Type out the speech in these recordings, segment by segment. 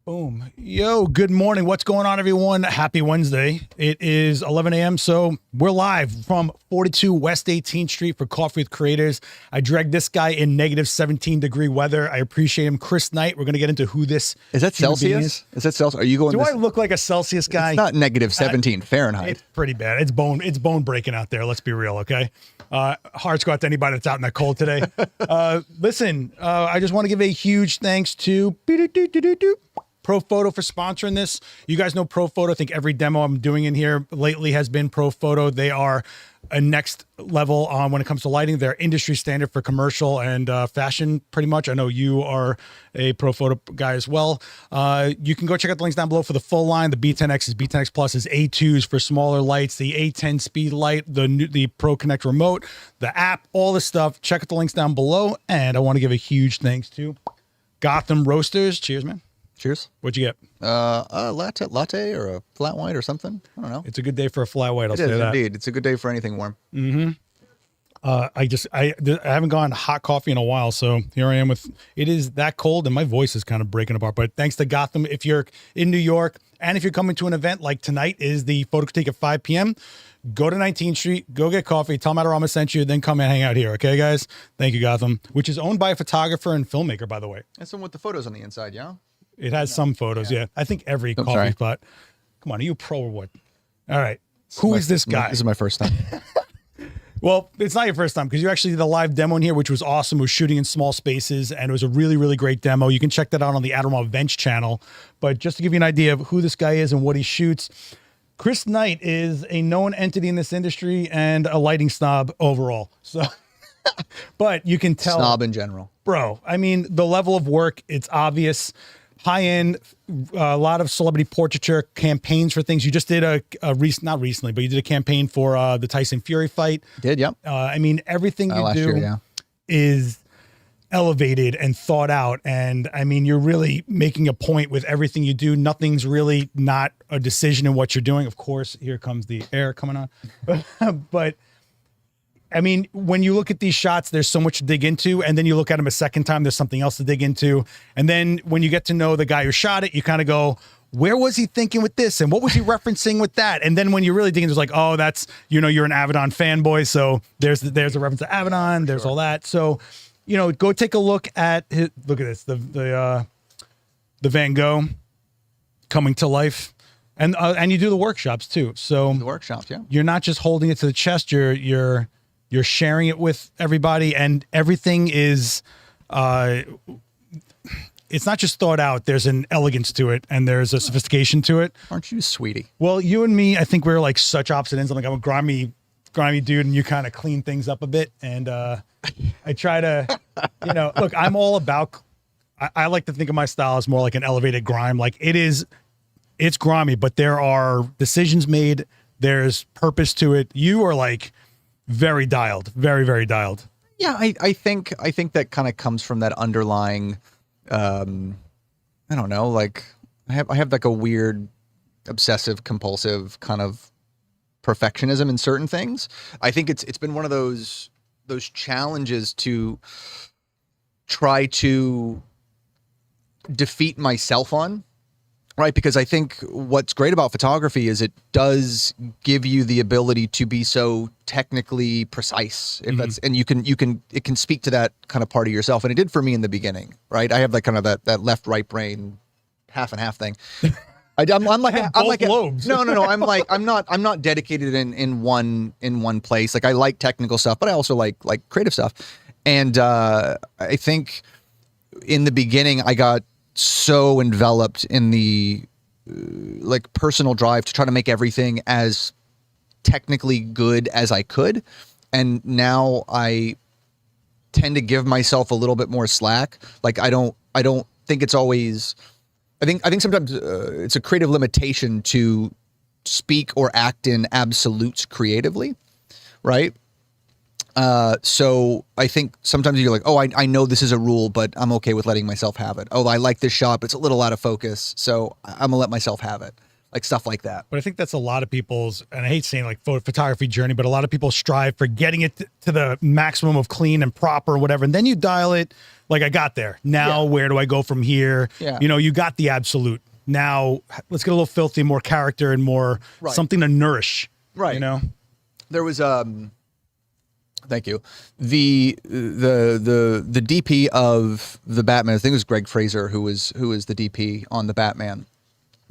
Boom. Yo, good morning. What's going on, everyone? Happy Wednesday. It is 11 a.m., so we're live from 42 West 18th Street for Coffee with Creators. I dragged this guy in negative 17-degree weather. I appreciate him. Chris Knight, we're going to get into who this is. That Celsius? Is that Celsius? Are you going? Do I look like a Celsius guy? It's not negative 17 Fahrenheit. It's pretty bad. It's bone breaking out there. Let's be real, okay? Hearts go out to anybody that's out in that cold today. Listen, I just want to give a huge thanks to Profoto for sponsoring this. You guys know Profoto. I think every demo I'm doing in here lately has been Profoto. They are a next level on when it comes to lighting. They're industry standard for commercial and fashion, pretty much. I know you are a Profoto guy as well. You can go check out the links down below for the full line. The B10X is B10X Plus is A2s for smaller lights, the A10 speed light, the Pro Connect remote, the app, all this stuff. Check out the links down below. And I want to give a huge thanks to Gotham Roasters. Cheers, man. Cheers. What'd you get? A latte or a flat white or something. I don't know. It's a good day for a flat white. I'll say that. It is indeed. It's a good day for anything warm. Mm-hmm. I haven't gone hot coffee in a while, so here I am with. It is that cold, and my voice is kind of breaking apart. But thanks to Gotham, if you're in New York and if you're coming to an event like tonight is the photo critique at 5 p.m. Go to 19th Street, go get coffee, tell them Adorama sent you, then come and hang out here. Okay, guys? Thank you, Gotham, which is owned by a photographer and filmmaker, by the way. And someone with the photos on the inside, yeah. It has some photos, yeah. I think every coffee spot. Come on, are you a pro or what? All right. Who is this guy? This is my first time. Well, it's not your first time because you actually did a live demo in here, which was awesome. It was shooting in small spaces, and it was a really, really great demo. You can check that out on the Adorama Events channel. But just to give you an idea of who this guy is and what he shoots, Chris Knight is a known entity in this industry and a lighting snob overall. So, but you can tell. Snob in general. Bro, I mean, the level of work, it's obvious. High-end, a lot of celebrity portraiture campaigns for things. You just did not recently, but you did a campaign for the Tyson Fury fight. Did, yep. I mean, everything you do is elevated and thought out. And I mean, you're really making a point with everything you do. Nothing's really not a decision in what you're doing. Of course, here comes the air coming on. But I mean, when you look at these shots, there's so much to dig into. And then you look at them a second time, there's something else to dig into. And then when you get to know the guy who shot it, you kind of go, where was he thinking with this? And what was he referencing with that? And then when you really dig into it, it's like, oh, that's, you're an Avedon fanboy. So there's a reference to Avedon. There's all that. So, go take a look at look at this, the Van Gogh coming to life. And you do the workshops too. So the workshops, yeah. You're not just holding it to the chest. You're sharing it with everybody, and everything is, it's not just thought out. There's an elegance to it, and there's a sophistication to it. Aren't you, sweetie? Well, you and me, I think we're like such opposite ends. I'm a grimy dude, and you kind of clean things up a bit. And I try to, look, I'm all about, I like to think of my style as more like an elevated grime. Like it's grimy, but there are decisions made. There's purpose to it. You are like, very dialed, very, very dialed. Yeah, I think that kind of comes from that underlying, I don't know, like I have like a weird obsessive compulsive kind of perfectionism in certain things. I think it's been one of those challenges to try to defeat myself on. Right, because I think what's great about photography is it does give you the ability to be so technically precise. If that's, and it can speak to that kind of part of yourself, and it did for me in the beginning. Right, I have like kind of that left right brain, half and half thing. I'm like lobes. No. I'm not dedicated in one place. Like I like technical stuff, but I also like creative stuff. And I think in the beginning I got so enveloped in the like personal drive to try to make everything as technically good as I could, and now I tend to give myself a little bit more slack. Like I don't think it's always. I think sometimes it's a creative limitation to speak or act in absolutes creatively, right? So I think sometimes you're like, oh, I know this is a rule, but I'm okay with letting myself have it. Oh, I like this shot, but it's a little out of focus, so I'm gonna let myself have it. like stuff like that. But I think that's a lot of people's, and I hate saying like photography journey, but a lot of people strive for getting it to the maximum of clean and proper or whatever. And then you dial it like, I got there. Now, where do I go from here? Yeah. You know, you got the absolute. Now let's get a little filthy, more character and more something to nourish. Right. You know, there was, thank you. The DP of the Batman, I think it was Greg Fraser, who was the DP on the Batman.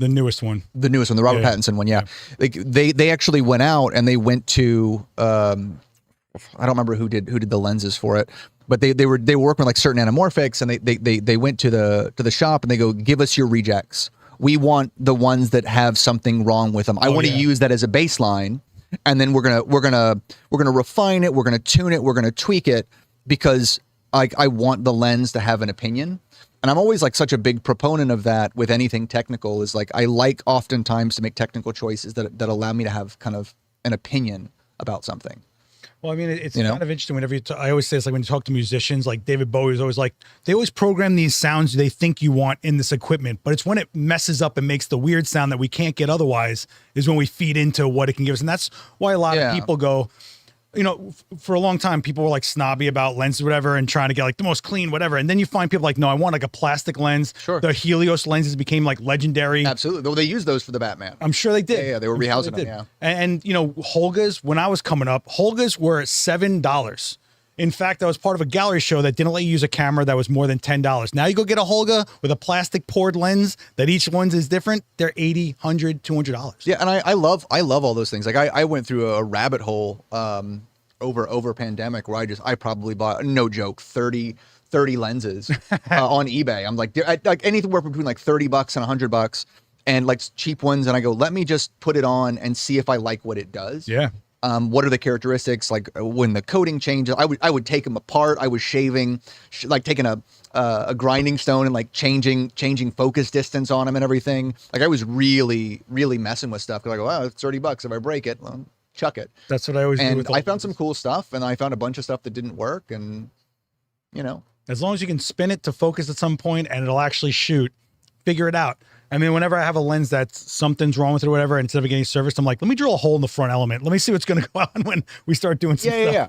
The newest one, the Robert Pattinson one. Yeah. Like they actually went out and they went to, I don't remember who did the lenses for it, but they were working with like certain anamorphics, and they went to the shop and they go, give us your rejects. We want the ones that have something wrong with them. I want to use that as a baseline. And then we're gonna refine it. We're gonna tune it. We're gonna tweak it, because I want the lens to have an opinion. And I'm always like such a big proponent of that with anything technical. Is like I like oftentimes to make technical choices that allow me to have kind of an opinion about something. Well, I mean, it's kind of interesting whenever I always say it's like when you talk to musicians, like David Bowie is always like, they always program these sounds they think you want in this equipment, but it's when it messes up and makes the weird sound that we can't get otherwise is when we feed into what it can give us. And that's why a lot of people go, you know, for a long time, people were like snobby about lenses or whatever and trying to get like the most clean, whatever. And then you find people like, no, I want like a plastic lens. Sure. The Helios lenses became like legendary. Absolutely. Well, they used those for the Batman. I'm sure they did. Yeah, they were rehousing them, yeah. And, you know, Holgas, when I was coming up, Holgas were $7. In fact, I was part of a gallery show that didn't let you use a camera that was more than $10. Now you go get a Holga with a plastic poured lens that each one's is different. They're $80, $100, $200. Yeah, and I love all those things. Like I went through a rabbit hole over pandemic where I probably bought, no joke, 30 lenses on eBay. I'm like anywhere between like $30 and $100, and like cheap ones. And I go, let me just put it on and see if I like what it does. Yeah. What are the characteristics? Like when the coating changes, I would take them apart. I was shaving, like taking a grinding stone and like changing focus distance on them and everything. Like I was really messing with stuff. Cause I go, wow, it's $30. If I break it, well, chuck it. That's what I always do. And I found some cool stuff, and I found a bunch of stuff that didn't work. And you know, as long as you can spin it to focus at some point and it'll actually shoot, figure it out. I mean, whenever I have a lens that's something's wrong with it or whatever, instead of getting serviced, I'm like, let me drill a hole in the front element. Let me see what's going to go on when we start doing some stuff. Yeah.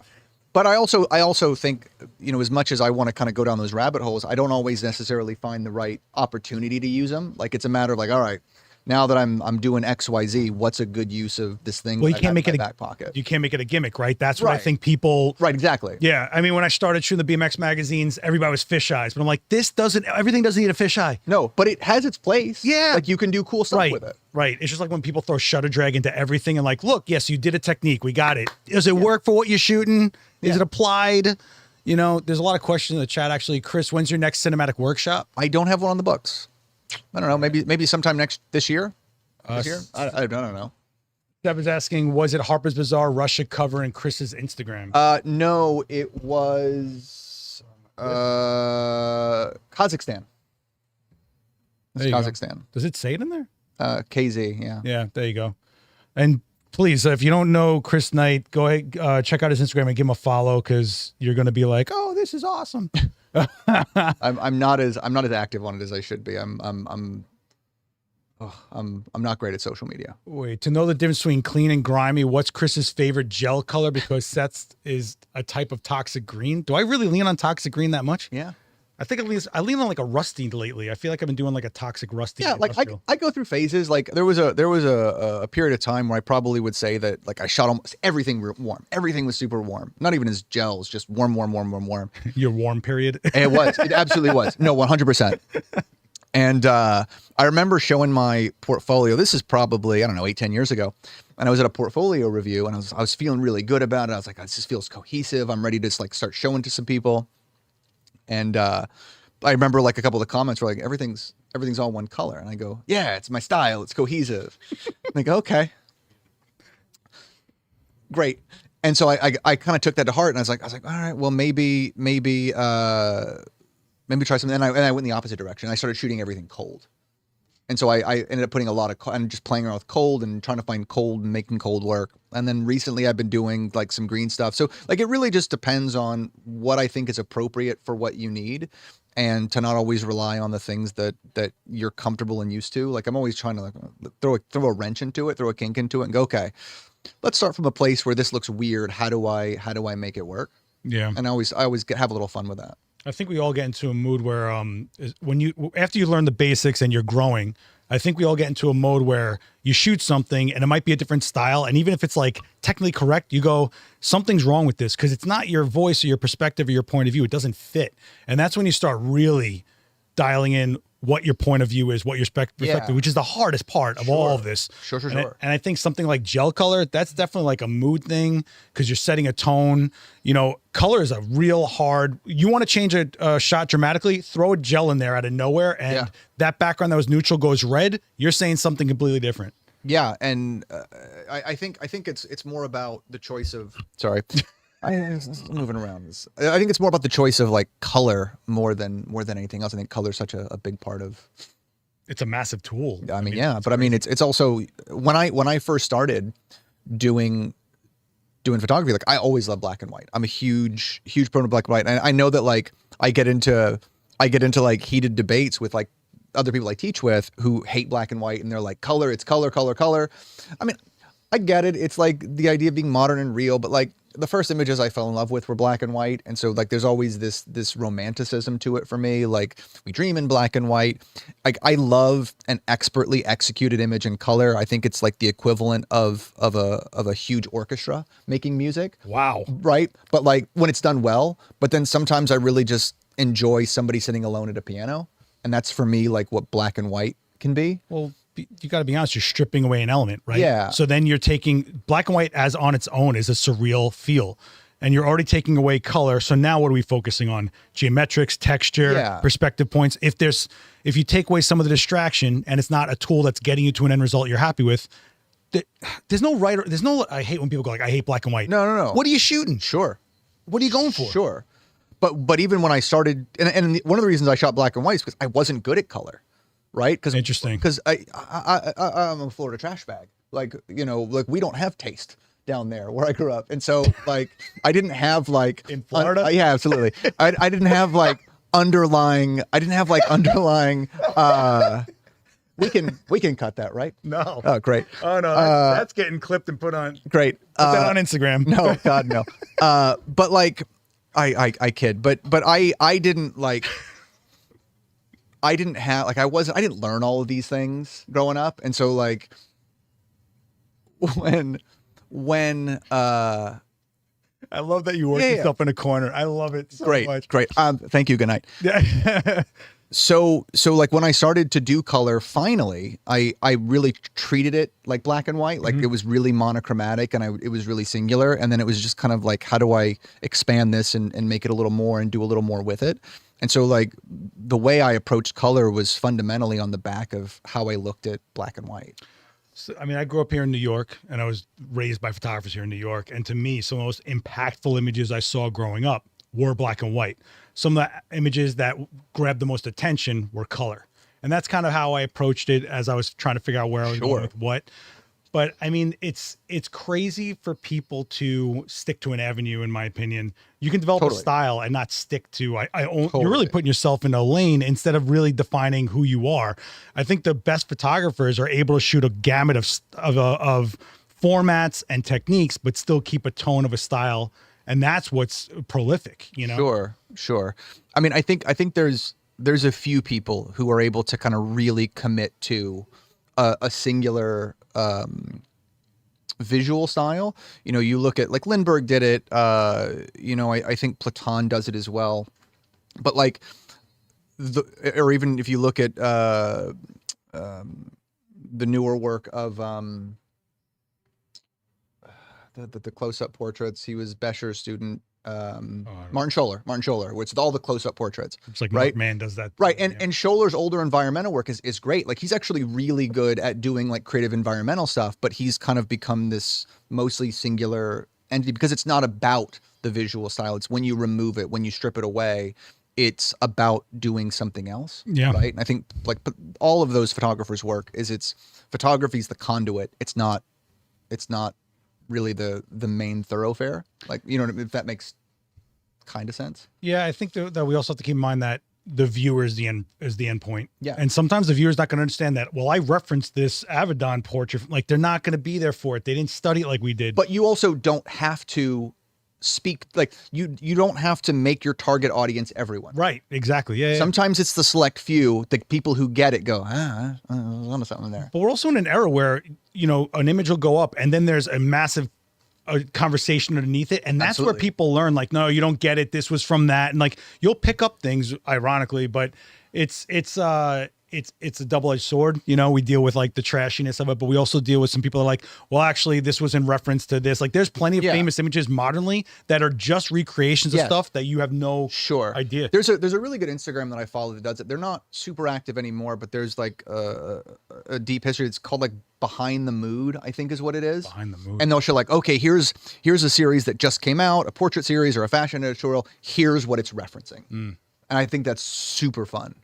But I also think, you know, as much as I want to kind of go down those rabbit holes, I don't always necessarily find the right opportunity to use them. Like it's a matter of like, all right, now that I'm doing XYZ, what's a good use of this thing? Well, you can't make it a back pocket. You can't make it a gimmick, right? That's what I think people. Right, exactly. Yeah, I mean, when I started shooting the BMX magazines, everybody was fisheyes, but I'm like, everything doesn't need a fisheye. No, but it has its place. Yeah, like you can do cool stuff with it. Right. It's just like when people throw shutter drag into everything and like, look, yes, you did a technique, we got it. Does it work for what you're shooting? Is it applied? You know, there's a lot of questions in the chat. Actually, Chris, when's your next cinematic workshop? I don't have one on the books. I don't know. Maybe sometime this year. This year? I don't know. Deb is asking, was it Harper's Bazaar Russia cover in Chris's Instagram? No, it was Kazakhstan. Kazakhstan. Go. Does it say it in there? KZ, yeah. Yeah, there you go. And please, if you don't know Chris Knight, go ahead, check out his Instagram and give him a follow, because you're going to be like, oh, this is awesome. I'm not as active on it as I should be. I'm not great at social media. Wait, to know the difference between clean and grimy, what's Chris's favorite gel color? Because Seth's is a type of toxic green. Do I really lean on toxic green that much? Yeah. I think I lean on like a rusty lately. I feel like I've been doing like a toxic rusty. Yeah, like I go through phases. Like there was a period of time where I probably would say that like I shot almost everything warm. Everything was super warm. Not even as gels, just warm. Your warm period. And it absolutely was. No, 100%. And I remember showing my portfolio. This is probably, I don't know, 8-10 years ago. And I was at a portfolio review, and I was feeling really good about it. I was like, this just feels cohesive. I'm ready to just like start showing to some people. And I remember like a couple of the comments were like, everything's all one color. And I go, yeah, it's my style. It's cohesive. I go, okay, great. And so I kind of took that to heart, and I was like, all right, well, maybe try something. And I went in the opposite direction. I started shooting everything cold. And so I ended up putting a lot of, and just playing around with cold and trying to find cold and making cold work. And then recently I've been doing like some green stuff. So like, it really just depends on what I think is appropriate for what you need. and to not always rely on the things that you're comfortable and used to. Like I'm always trying to like throw a wrench into it, throw a kink into it, and go, okay, let's start from a place where this looks weird. How do I make it work? Yeah. And I always have a little fun with that. I think we all get into a mood where after you learn the basics and you're growing, I think we all get into a mode where you shoot something and it might be a different style. And even if it's like technically correct, you go, something's wrong with this because it's not your voice or your perspective or your point of view. It doesn't fit. And that's when you start really dialing in what your point of view is, what your perspective, which is the hardest part of all of this. Sure. And I think something like gel color, that's definitely like a mood thing because you're setting a tone. You know, color is a real hard, you want to change a shot dramatically, throw a gel in there out of nowhere. And that background that was neutral goes red. You're saying something completely different. Yeah. And I think it's more about the choice of, sorry. I'm moving around this. I think it's more about the choice of like color more than anything else. I think color is such a big part of. It's a massive tool. I mean, yeah, but I mean, it's also when I first started doing photography, like I always loved black and white. I'm a huge proponent of black and white, and I know that like I get into like heated debates with like other people I teach with who hate black and white, and they're like, color, it's color. I mean, I get it. It's like the idea of being modern and real, but like the first images I fell in love with were black and white. And so like, there's always this romanticism to it for me. Like we dream in black and white. Like I love an expertly executed image in color. I think it's like the equivalent of a huge orchestra making music. Wow. Right. But like when it's done well, but then sometimes I really just enjoy somebody sitting alone at a piano. And that's for me, like what black and white can be. Well, you got to be honest, you're stripping away an element, right? Yeah. So then you're taking black and white as on its own is a surreal feel. And you're already taking away color. So now what are we focusing on? Geometrics, texture, perspective points. If you take away some of the distraction and it's not a tool that's getting you to an end result you're happy with, there's no right or there's no, I hate when people go like, I hate black and white. No. What are you shooting? Sure. What are you going for? Sure. But even when I started, and one of the reasons I shot black and white is because I wasn't good at color. Right? Because interesting. Because I'm a Florida trash bag. Like, you know, like we don't have taste down there where I grew up, and so like I didn't have like in Florida. Yeah, absolutely. I didn't have like underlying. We can cut that, right? No. Oh, great. Oh no, that's getting clipped and put on. Great. Put that on Instagram. No, God, no. But like, I kid. But I didn't like. I didn't learn all of these things growing up. And so like when I love that you work yourself in a corner. I love it so much. Great. Thank you. Good night. Yeah. So like when I started to do color, finally, I really treated it like black and white. Like it was really monochromatic and it was really singular. And then it was just kind of like, how do I expand this and make it a little more and do a little more with it? And so like the way I approached color was fundamentally on the back of how I looked at black and white. So, I mean, I grew up here in New York and I was raised by photographers here in New York. And to me, some of the most impactful images I saw growing up were black and white. Some of the images that grabbed the most attention were color. And that's kind of how I approached it as I was trying to figure out where I was going with what. But I mean, it's crazy for people to stick to an avenue, in my opinion. You can develop a style and not stick to, you're really putting yourself in a lane instead of really defining who you are. I think the best photographers are able to shoot a gamut of formats and techniques, but still keep a tone of a style. And that's what's prolific, you know? Sure. I mean, I think there's a few people who are able to kind of really commit to a singular visual style. You know, you look at like Lindbergh did it. You know, I think Platon does it as well. But like, or even if you look at the newer work of the close-up portraits, he was Bescher's student. Martin Scholler, which is all the close-up portraits. It's like right? Mark Mann does that. Right. And Scholler's older environmental work is great. Like he's actually really good at doing like creative environmental stuff, but he's kind of become this mostly singular entity because it's not about the visual style. It's when you remove it, when you strip it away, it's about doing something else. Yeah. Right. And I think like all of those photographers' work is photography's the conduit. It's not really the main thoroughfare. Like, you know, if that makes kind of sense. Yeah, I think that we also have to keep in mind that the viewer is the end point. Yeah. And sometimes the viewer's not going to understand that. Well, I referenced this Avedon portrait. Like, they're not going to be there for it. They didn't study it like we did. But you also don't have to speak, like, you don't have to make your target audience everyone. Right. Exactly. Yeah. Sometimes it's the select few, the people who get it go, there's onto something there. But we're also in an era where, you know, an image will go up and then there's a massive conversation underneath it. And that's Absolutely. where people learn, like, no, you don't get it. This was from that. And like, you'll pick up things ironically, but it's a double-edged sword. You know, we deal with like the trashiness of it, but we also deal with some people that are like, well, actually this was in reference to this. Like, there's plenty of famous images modernly that are just recreations of stuff that you have no idea. There's a really good Instagram that I follow that does it. They're not super active anymore, but there's like a deep history. It's called like Behind the Mood, I think is what it is. Behind the Mood. And they'll show like, okay, here's a series that just came out, a portrait series or a fashion editorial. Here's what it's referencing. And I think that's super fun.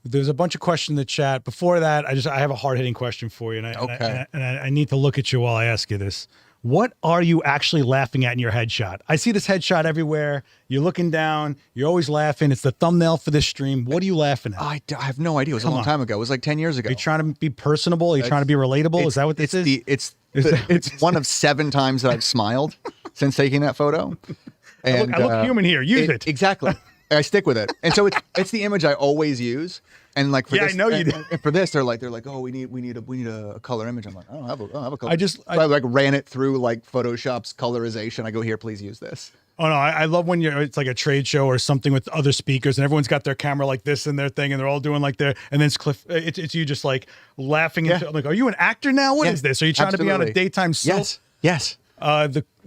There's a bunch of questions in the chat. Before that, I have a hard-hitting question for you, and I need to look at you while I ask you this. What are you actually laughing at in your headshot? I see this headshot everywhere. You're looking down. You're always laughing. It's the thumbnail for this stream. What are you laughing at? I have no idea. It was a long time ago. It was like 10 years ago. Are you trying to be personable? Are you trying to be relatable? Is that what this is? It's one of 7 times that I've smiled since taking that photo. And I look human here. Use it. Exactly. I stick with it. And so it's the image I always use. And like for this, I know you did. And for this, they're like, oh, we need a color image. I'm like, I don't have a color. I like ran it through like Photoshop's colorization. I go, here, please use this. Oh no, I love when it's like a trade show or something with other speakers and everyone's got their camera like this in their thing and they're all doing like their, and then it's you just like laughing. I'm like, are you an actor now? What is this? Are you trying to be on a daytime soap? Yes.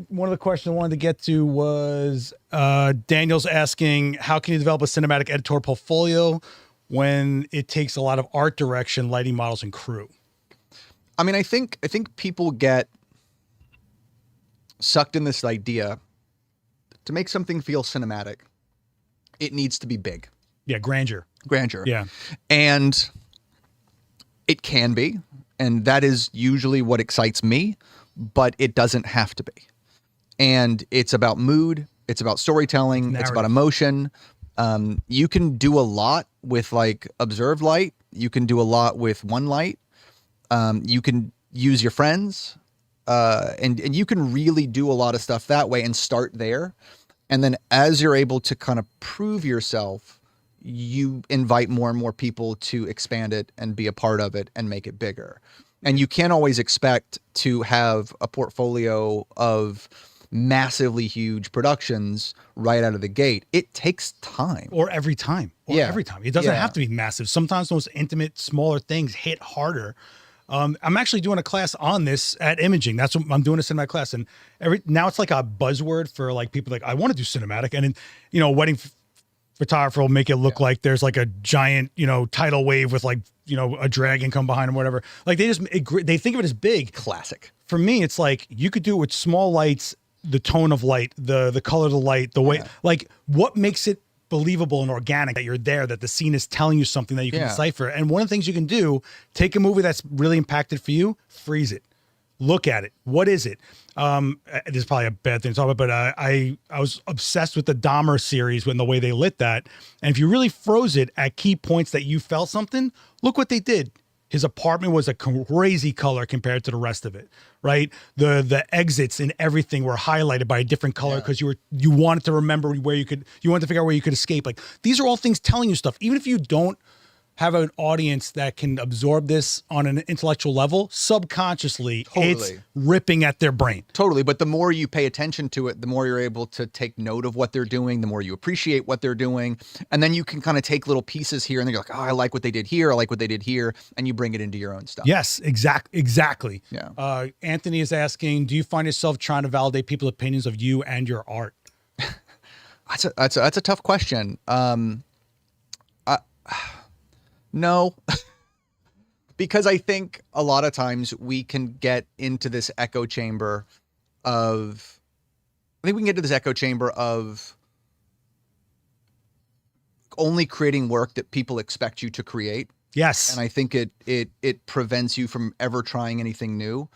One of the questions I wanted to get to was Daniel's asking, how can you develop a cinematic editorial portfolio when it takes a lot of art direction, lighting models, and crew? I mean, I think people get sucked in this idea to make something feel cinematic. It needs to be big. Yeah, grandeur. Yeah. And it can be, and that is usually what excites me, but it doesn't have to be. And it's about mood. It's about storytelling. It's about emotion. You can do a lot with like observed light. You can do a lot with one light. You can use your friends, and you can really do a lot of stuff that way and start there. And then as you're able to kind of prove yourself, you invite more and more people to expand it and be a part of it and make it bigger. And you can't always expect to have a portfolio of massively huge productions right out of the gate. It takes time. Or every time. Every time. It doesn't have to be massive. Sometimes those intimate, smaller things hit harder. I'm actually doing a class on this at Imaging. That's what I'm doing, a cinematic class. And now it's like a buzzword for like people like, I want to do cinematic. And then, wedding photographer will make it look like there's like a giant, tidal wave with like, a dragon come behind them, whatever. Like they think of it as big. Classic. For me, it's like you could do it with small lights, the tone of light, the color of the light, the way, like what makes it believable and organic that you're there, that the scene is telling you something that you can decipher. And one of the things you can do, take a movie that's really impacted for you, freeze it, look at it. What is it? This is probably a bad thing to talk about, but I was obsessed with the Dahmer series when the way they lit that. And if you really froze it at key points that you felt something, look what they did. His apartment was a crazy color compared to the rest of it, right? The exits and everything were highlighted by a different color because you wanted to remember you wanted to figure out where you could escape. Like these are all things telling you stuff. Even if you don't have an audience that can absorb this on an intellectual level, subconsciously, it's ripping at their brain. Totally. But the more you pay attention to it, the more you're able to take note of what they're doing, the more you appreciate what they're doing. And then you can kind of take little pieces here and then you're like, oh, I like what they did here. I like what they did here. And you bring it into your own stuff. Yes, exactly. Yeah. Anthony do you find yourself trying to validate people's opinions of you and your art? That's a tough question. No, because I think a lot of times we can get into this echo chamber of only creating work that people expect you to create. Yes. And I think it prevents you from ever trying anything new,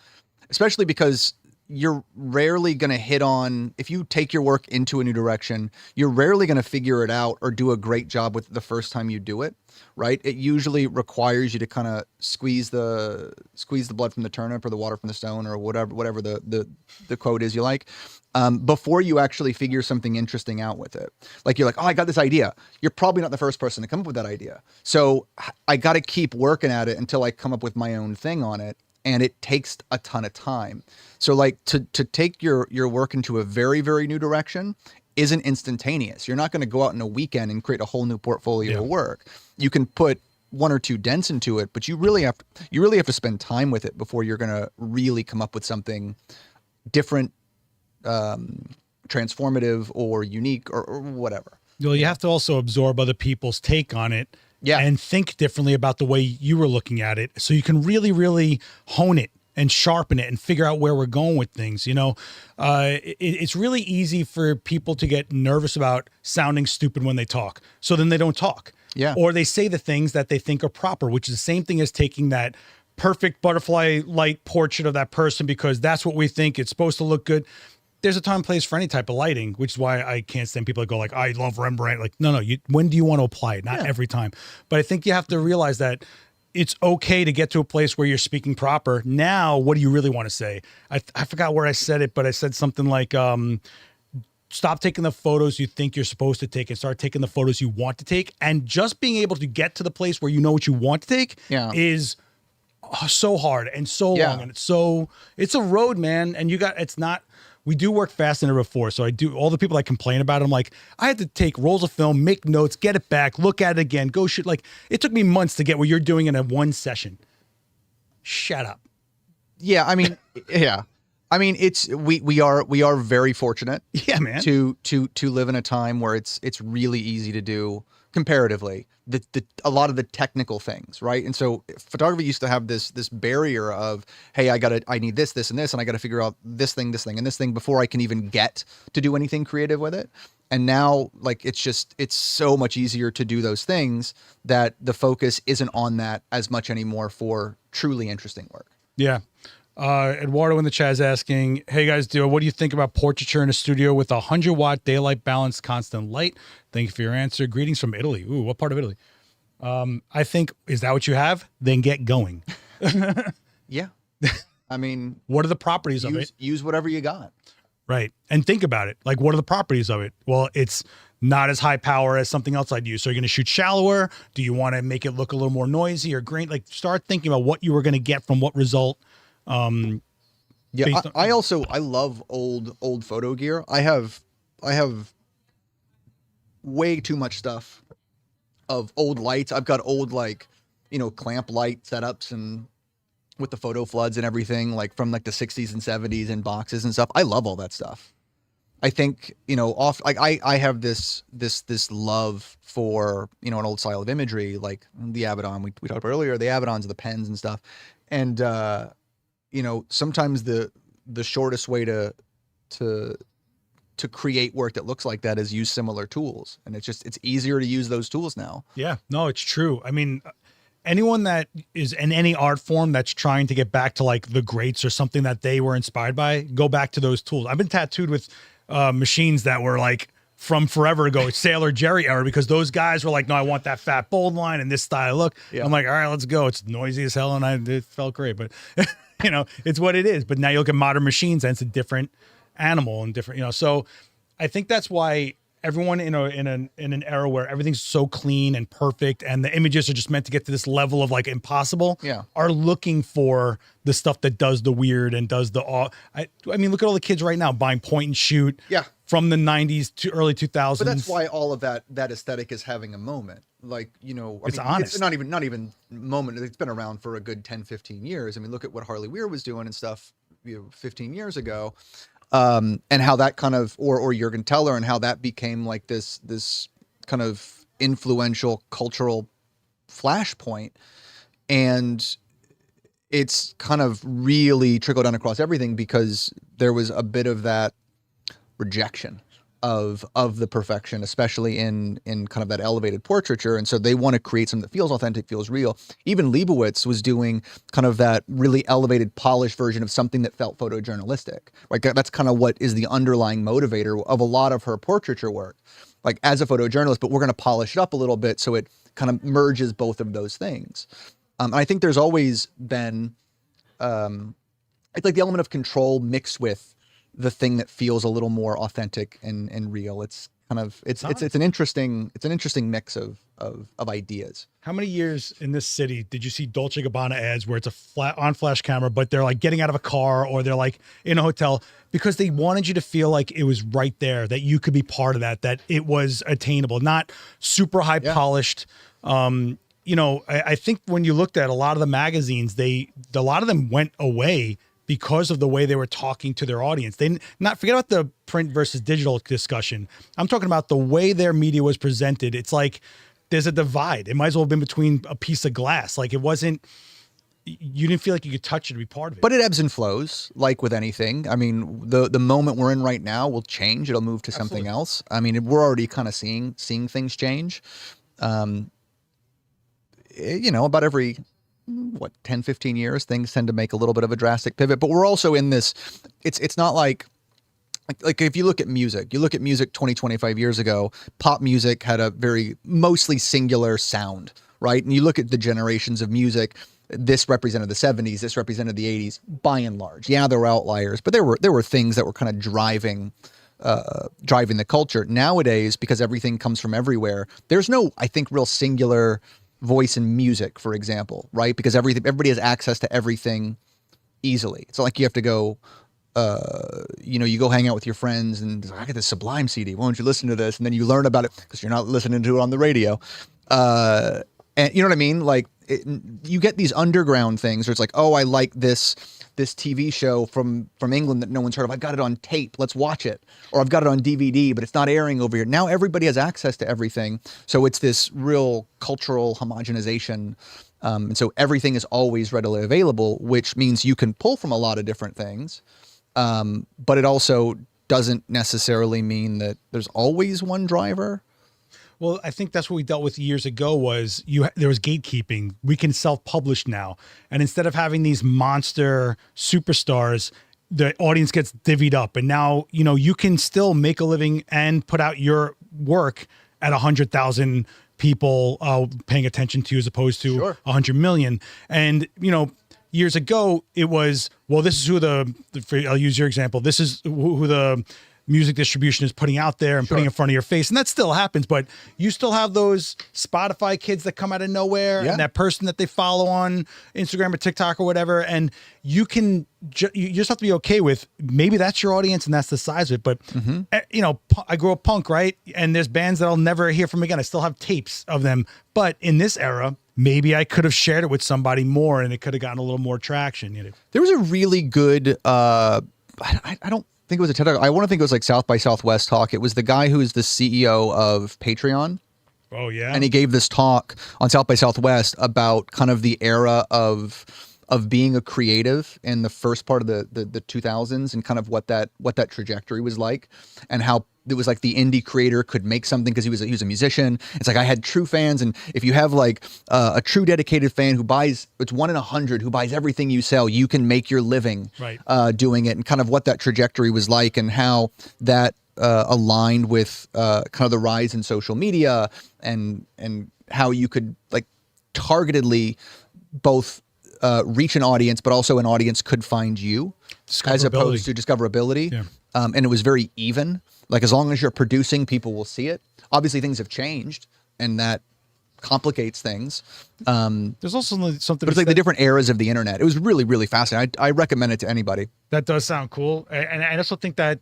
especially because you're rarely going to hit on, if you take your work into a new direction, you're rarely going to figure it out or do a great job with it the first time you do it, right? It usually requires you to kind of squeeze the blood from the turnip or the water from the stone or whatever the quote is you like, before you actually figure something interesting out with it. Like, you're like, oh, I got this idea. You're probably not the first person to come up with that idea. So I got to keep working at it until I come up with my own thing on it. And it takes a ton of time. So like to take your work into a very, very new direction isn't instantaneous. You're not going to go out in a weekend and create a whole new portfolio of work. You can put 1 or 2 dents into it, but you really have to spend time with it before you're going to really come up with something different, transformative or unique or whatever. Well, you have to also absorb other people's take on it. Yeah. And think differently about the way you were looking at it. So you can really, really hone it and sharpen it and figure out where we're going with things. You know, it's really easy for people to get nervous about sounding stupid when they talk. So then they don't talk. Yeah. Or they say the things that they think are proper, which is the same thing as taking that perfect butterfly light portrait of that person because that's what we think it's supposed to look good. There's a time and place for any type of lighting, which is why I can't stand people that go like, I love Rembrandt. Like, no, when do you want to apply it? Not every time. But I think you have to realize that it's okay to get to a place where you're speaking proper. Now, what do you really want to say? I forgot where I said it, but I said something like, stop taking the photos you think you're supposed to take and start taking the photos you want to take. And just being able to get to the place where you know what you want to take is so hard and so long. And it's a road, man. And we do work fast in it before. So I do, all the people that complain about it, I'm like, I had to take rolls of film, make notes, get it back, look at it again, go shoot. Like, it took me months to get what you're doing in a one session. Shut up. Yeah. I mean, we are very fortunate. Yeah, man. To live in a time where it's really easy to do comparatively a lot of the technical things, right? And so photography used to have this barrier of, hey, I need this, and this, and I got to figure out this thing, and this thing before I can even get to do anything creative with it. And now, like, it's so much easier to do those things that the focus isn't on that as much anymore for truly interesting work. Yeah. Eduardo in the chat is asking, hey guys, what do you think about portraiture in a studio with 100-watt daylight balance, constant light? Thank you for your answer. Greetings from Italy. Ooh, what part of Italy? I think, is that what you have? Then get going. Yeah. I mean, what are the properties of it? Use whatever you got. Right. And think about it. Like, what are the properties of it? Well, it's not as high power as something else I'd use. So you're going to shoot shallower. Do you want to make it look a little more noisy or grain? Like, start thinking about what you were going to get from what result. Yeah, I love old photo gear. I have way too much stuff of old lights. I've got old, like, clamp light setups and with the photo floods and everything, like from like the 60s and 70s and boxes and stuff. I love all that stuff. I think, I have this love for, an old style of imagery, like the Abaddon we talked about earlier, the Abaddons, the pens and stuff. And, sometimes the shortest way to create work that looks like that is use similar tools. And it's easier to use those tools now. Yeah, no, it's true. I mean, anyone that is in any art form that's trying to get back to like the greats or something that they were inspired by, go back to those tools. I've been tattooed with machines that were like from forever ago, Sailor Jerry era, because those guys were like, no, I want that fat bold line and this style look. Yeah. I'm like, all right, let's go. It's noisy as hell. And it felt great, but it's what it is. But now you look at modern machines and it's a different animal and different, so I think that's why everyone in an era where everything's so clean and perfect and the images are just meant to get to this level of like impossible, are looking for the stuff that does the weird and does the I mean, look at all the kids right now buying point and shoot from the 90s to early 2000s. But that's why all of that aesthetic is having a moment. Like, it's honest. It's not even moment. It's been around for a good 10, 15 years. I mean, look at what Harley Weir was doing and stuff 15 years ago. And how that kind of, or Jürgen Teller, and how that became like this kind of influential cultural flashpoint. And it's kind of really trickled down across everything because there was a bit of that rejection of the perfection, especially in kind of that elevated portraiture. And so they want to create something that feels authentic, feels real. Even Leibowitz was doing kind of that really elevated, polished version of something that felt photojournalistic. Like that's kind of what is the underlying motivator of a lot of her portraiture work. Like as a photojournalist, but we're going to polish it up a little bit so it kind of merges both of those things. And I think there's always been, it's like the element of control mixed with the thing that feels a little more authentic and real. It's kind of, it's an interesting mix of ideas. How many years in this city did you see Dolce & Gabbana ads where it's a flash camera, but they're like getting out of a car or they're like in a hotel because they wanted you to feel like it was right there, that you could be part of that it was attainable, not super high polished. You know, I think when you looked at a lot of the magazines, a lot of them went away because of the way they were talking to their audience. Forget about the print versus digital discussion. I'm talking about the way their media was presented. It's like there's a divide. It might as well have been between a piece of glass. Like it wasn't, you didn't feel like you could touch it to be part of it. But it ebbs and flows, like with anything. I mean, the moment we're in right now will change. It'll move to something else. I mean, we're already kind of seeing things change. You know, about every 10, 15 years, things tend to make a little bit of a drastic pivot, but we're also in this, it's not like if you look at music, 20, 25 years ago, pop music had a very mostly singular sound, right? And you look at the generations of music, this represented the 70s, this represented the 80s, by and large. Yeah, there were outliers, but there were things that were kind of driving the culture. Nowadays, because everything comes from everywhere, there's no, I think, real singular voice in music, for example, right? Because everybody has access to everything easily. It's not like you have to go, you go hang out with your friends and I got this Sublime CD. Why don't you listen to this? And then you learn about it because you're not listening to it on the radio. And you know what I mean? Like you get these underground things where it's like, oh, I like this TV show from England that no one's heard of. I've got it on tape. Let's watch it. Or I've got it on DVD, but it's not airing over here. Now everybody has access to everything. So it's this real cultural homogenization. And so everything is always readily available, which means you can pull from a lot of different things. But it also doesn't necessarily mean that there's always one driver. Well, I think that's what we dealt with years ago was there was gatekeeping. We can self-publish now. And instead of having these monster superstars, the audience gets divvied up. And now, you can still make a living and put out your work at 100,000 people paying attention to you as opposed to 100 million. And, years ago, it was, well, this is who I'll use your example. This is who the music distribution is putting out there and putting in front of your face. And that still happens, but you still have those Spotify kids that come out of nowhere and that person that they follow on Instagram or TikTok or whatever. And you can, you just have to be okay with maybe that's your audience and that's the size of it. But, I grew up punk, right? And there's bands that I'll never hear from again. I still have tapes of them. But in this era, maybe I could have shared it with somebody more and it could have gotten a little more traction. There was a really good, I don't think it was a TED Talk. I want to think it was like South by Southwest talk. It was the guy who is the CEO of Patreon. Oh yeah. And he gave this talk on South by Southwest about kind of the era of being a creative in the first part of the 2000s and kind of what that trajectory was like and how it was like the indie creator could make something because he was a musician. It's like I had true fans, and if you have like a true dedicated fan who buys, it's 1 in 100 who buys everything you sell, you can make your living doing it, and kind of what that trajectory was like and how that aligned with kind of the rise in social media and how you could like targetedly both reach an audience, but also an audience could find you as opposed to discoverability. Yeah. And it was very even. Like as long as you're producing, people will see it. Obviously, things have changed, and that complicates things. There's also something. But it's like the different eras of the internet. It was really, really fascinating. I recommend it to anybody. That does sound cool, and I also think that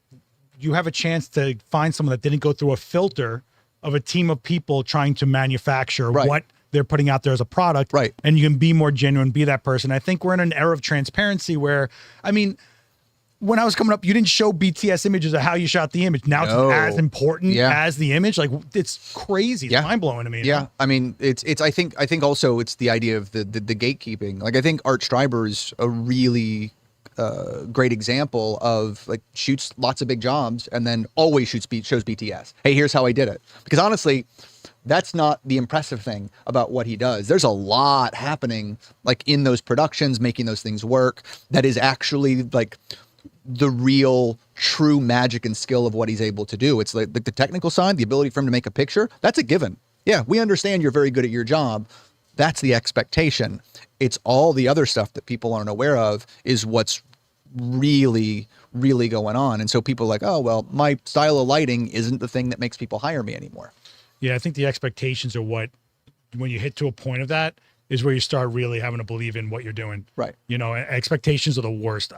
you have a chance to find someone that didn't go through a filter of a team of people trying to manufacture what they're putting out there as a product. Right. And you can be more genuine, be that person. I think we're in an era of transparency where, I mean, when I was coming up, you didn't show BTS images of how you shot the image. Now it's as important as the image. Like it's crazy. It's mind blowing to me. Yeah. I mean, it's, I think also it's the idea of the gatekeeping. Like I think Art Streiber's a really great example of like shoots lots of big jobs and then always shows BTS. Hey, here's how I did it. Because honestly, that's not the impressive thing about what he does. There's a lot happening like in those productions, making those things work. That is actually like the real true magic and skill of what he's able to do. It's like the technical side, the ability for him to make a picture. That's a given. Yeah, we understand you're very good at your job. That's the expectation. It's all the other stuff that people aren't aware of is what's really, really going on. And so people are like, oh, well, my style of lighting isn't the thing that makes people hire me anymore. Yeah, I think the expectations are what, when you hit to a point of that, is where you start really having to believe in what you're doing. Right. You know, expectations are the worst.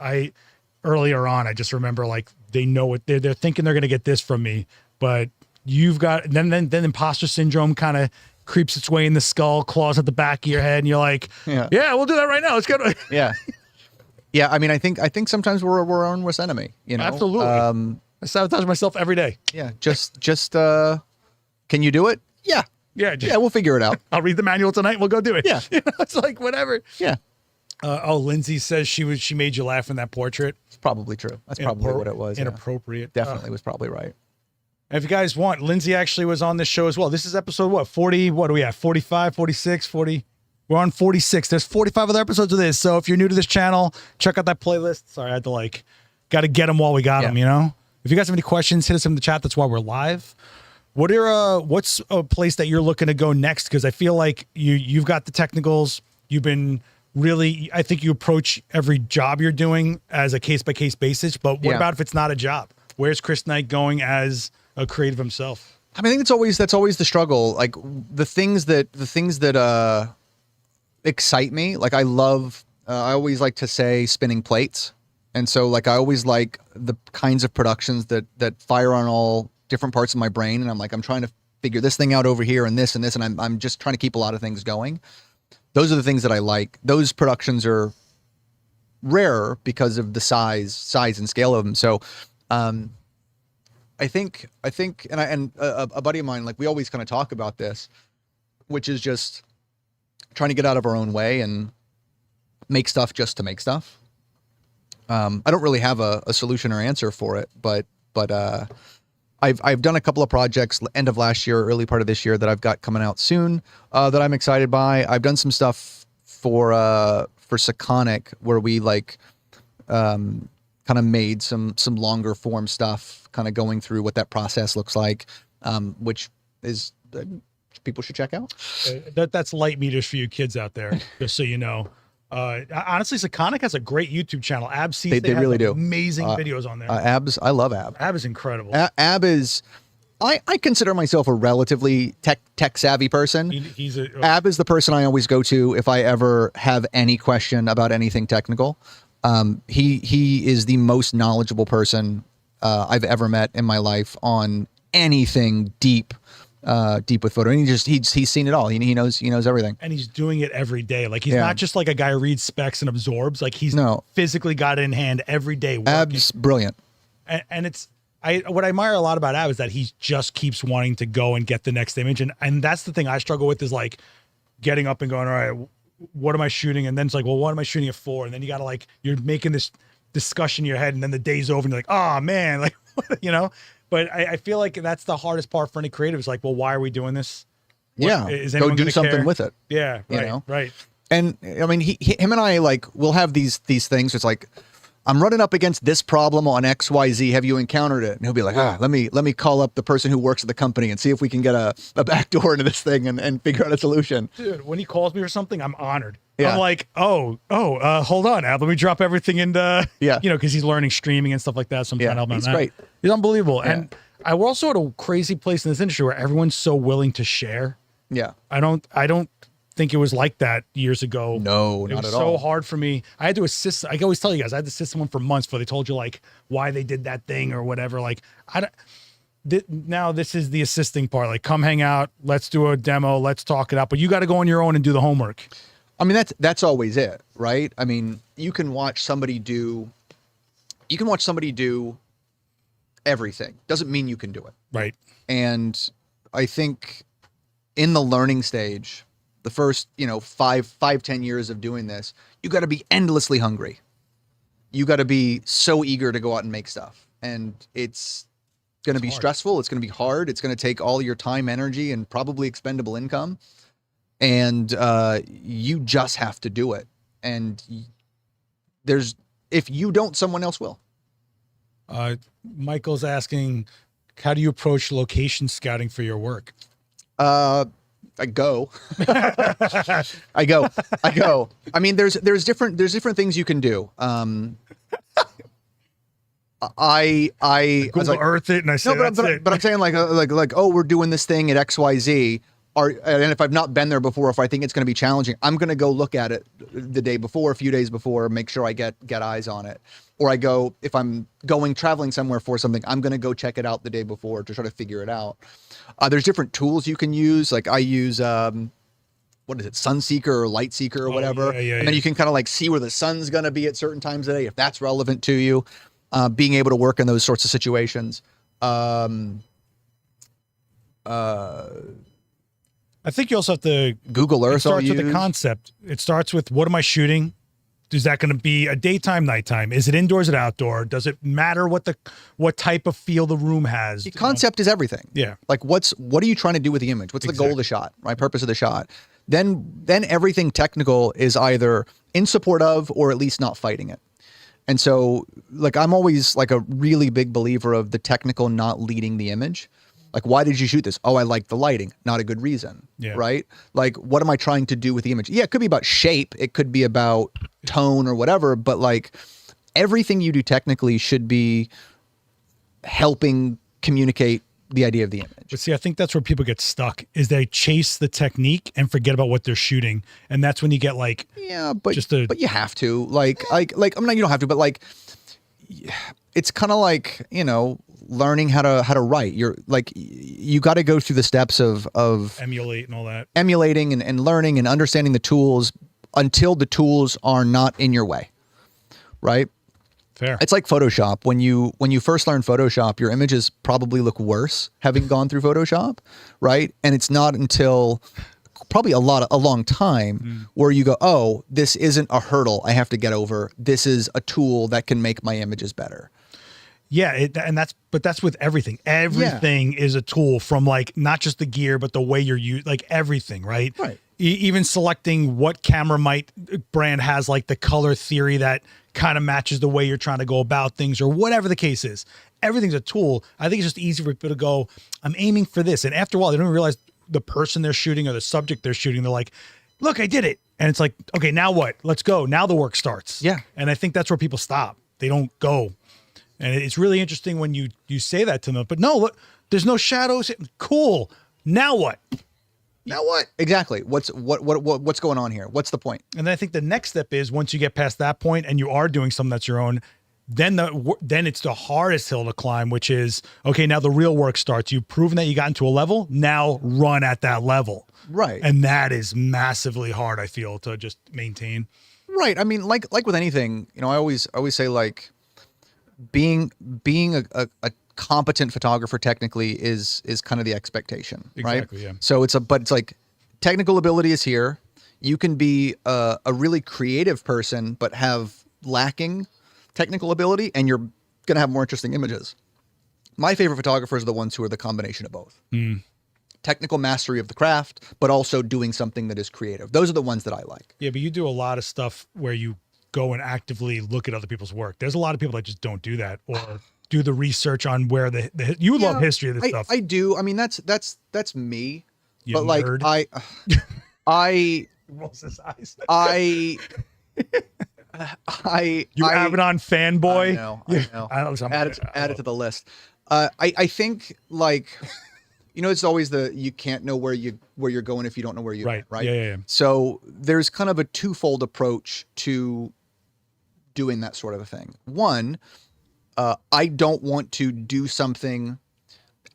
Earlier on, I just remember like they know what they're thinking they're going to get this from me, but you've got, then imposter syndrome kind of creeps its way in the skull, claws at the back of your head, and you're like, yeah, we'll do that right now. Let's go. Yeah. Yeah. I mean, I think sometimes we're our own worst enemy, you know? Absolutely. I sabotage myself every day. Yeah. Just, can you do it? Yeah. Yeah. Yeah. We'll figure it out. I'll read the manual tonight and we'll go do it. Yeah. You know, it's like, whatever. Yeah. Lindsay says she made you laugh in that portrait. It's probably true. That's probably what it was. Inappropriate. Yeah. Definitely was probably right. If you guys want, Lindsay actually was on this show as well. This is episode what? 40, what do we have? 45, 46, 40. We're on 46. There's 45 other episodes of this. So if you're new to this channel, check out that playlist. Sorry, I had to got to get them while we got them, you know? If you guys have any questions, hit us in the chat. That's why we're live. What's a place that you're looking to go next? Because I feel like you've got the technicals. You've been really, I think you approach every job you're doing as a case-by-case basis. But what about if it's not a job? Where's Chris Knight going as a creative himself? I mean, I think that's always the struggle. Like the things that excite me. Like I always like to say spinning plates. And so like, I always like the kinds of productions that fire on all different parts of my brain. And I'm trying to figure this thing out over here and this. And I'm just trying to keep a lot of things going. Those are the things that I like. Those productions are rarer because of the size and scale of them. So, I think, and a buddy of mine, like we always kind of talk about this, which is just trying to get out of our own way and make stuff just to make stuff. I don't really have a solution or answer for it, but I've done a couple of projects end of last year, early part of this year that I've got coming out soon, that I'm excited by. I've done some stuff for Sakonic where we kind of made some longer form stuff, kind of going through what that process looks like, which is people should check out. That's light meters for you kids out there, just so you know. Honestly, Sakonic has a great YouTube channel. Ab sees they really do amazing videos on there. I love Ab. Ab is incredible. Ab is, I consider myself a relatively tech savvy person. Ab is the person I always go to if I ever have any question about anything technical. He is the most knowledgeable person I've ever met in my life on anything deep with photo. And he's seen it all. He knows everything. And he's doing it every day. Like he's not just like a guy who reads specs and absorbs. Like he's physically got it in hand every day. Working. Ab's brilliant. And what I admire a lot about Ab is that he just keeps wanting to go and get the next image. And that's the thing I struggle with is like getting up and going, all right, what am I shooting? And then it's like, well, what am I shooting it for? And then you got to you're making this discussion in your head and then the day's over and you're like, oh man, like, you know, but I feel like that's the hardest part for any creative is like, well, why are we doing this? Is anyone go do something care? With it. Yeah. Right. Right. And I mean, him and I we'll have these things. It's like, I'm running up against this problem on XYZ. Have you encountered it? And he'll be like, let me call up the person who works at the company and see if we can get a back door into this thing and figure out a solution. Dude, when he calls me or something, I'm honored. Yeah. I'm like, hold on, Ab, let me drop everything into, you know, because he's learning streaming and stuff like that. So I'm trying to help him out. He's great. He's unbelievable. Yeah. And we're also at a crazy place in this industry where everyone's so willing to share. Yeah. I don't think it was like that years ago. No, not at all. It was so hard for me. I had to assist. I always tell you guys, I had to assist someone for months before they told you like why they did that thing or whatever. Like now this is the assisting part. Like come hang out. Let's do a demo. Let's talk it out. But you got to go on your own and do the homework. I mean, that's always it, right? I mean, you can watch somebody do everything. Doesn't mean you can do it. Right. And I think in the learning stage, the first, 5-10 years of doing this, you got to be endlessly hungry. you got to be so eager to go out and make stuff. And it's going to be stressful. It's going to be hard. It's going to take all your time, energy, and probably expendable income. And you just have to do it. And if you don't, someone else will. Michael's asking, how do you approach location scouting for your work? I go. I go. I mean, there's different things you can do. I Google Earth it, and I say, no, but I'm saying like, oh, we're doing this thing at XYZ. And if I've not been there before, if I think it's going to be challenging, I'm going to go look at it the day before, a few days before, make sure I get eyes on it. Or I go, if I'm traveling somewhere for something, I'm going to go check it out the day before to try to figure it out. There's different tools you can use. Like I use, what is it, Sunseeker or Lightseeker or whatever. And then you can kind of like see where the sun's going to be at certain times of the day, if that's relevant to you. Being able to work in those sorts of situations. I think you also have to Google Earth. It starts with the concept. It starts with, what am I shooting? Is that going to be a daytime, nighttime? Is it indoors or outdoor? Does it matter what type of feel the room has? The concept is everything. Yeah. Like what are you trying to do with the image? What's the goal of the shot? Right? Purpose of the shot. Then everything technical is either in support of or at least not fighting it. And so like I'm always like a really big believer of the technical not leading the image. Like, why did you shoot this? Oh, I like the lighting. Not a good reason, right? Like, what am I trying to do with the image? Yeah, it could be about shape. It could be about tone or whatever. But like, everything you do technically should be helping communicate the idea of the image. But see, I think that's where people get stuck, is they chase the technique and forget about what they're shooting. And that's when you get like, but you have to like, I mean, you don't have to, but like, it's kind of like, learning how to write. You're like, you got to go through the steps of emulate and all that, emulating and learning and understanding the tools until the tools are not in your way. Right. Fair. It's like Photoshop. When you first learn Photoshop, your images probably look worse having gone through Photoshop. Right. And it's not until probably a long time where you go, oh, this isn't a hurdle I have to get over. This is a tool that can make my images better. Yeah, that's with everything. Everything is a tool, from like not just the gear, but the way you're using, like everything, right? Right. Even selecting what camera brand has like the color theory that kind of matches the way you're trying to go about things, or whatever the case is. Everything's a tool. I think it's just easy for people to go, I'm aiming for this. And after a while, they don't even realize the person they're shooting or the subject they're shooting. They're like, look, I did it. And it's like, okay, now what? Let's go. Now the work starts. Yeah. And I think that's where people stop. They don't go. And it's really interesting when you say that to them. But no, look, there's no shadows. Cool. Now what? Now what? Exactly. What's going on here? What's the point? And then I think the next step is, once you get past that point and you are doing something that's your own, then it's the hardest hill to climb, which is, okay, now the real work starts. You've proven that you got into a level. Now run at that level. Right. And that is massively hard, I feel, to just maintain. Right. I mean, like with anything, I always say, like, being a competent photographer technically is kind of the expectation, right? Exactly, yeah. So it's like technical ability is here. You can be a really creative person, but have lacking technical ability, and you're going to have more interesting images. My favorite photographers are the ones who are the combination of both. Technical mastery of the craft, but also doing something that is creative. Those are the ones that I like. Yeah, but you do a lot of stuff where you go and actively look at other people's work. There's a lot of people that just don't do that, or do the research on where you love history of this stuff. I do. I mean, that's me. You but nerd. like I rolls his eyes. You Abaddon fanboy. I know. Add it to the list. I think, like, it's always you can't know where you're going if you don't know where you're right. Right. Yeah. So there's kind of a twofold approach to doing that sort of a thing. One, I don't want to do something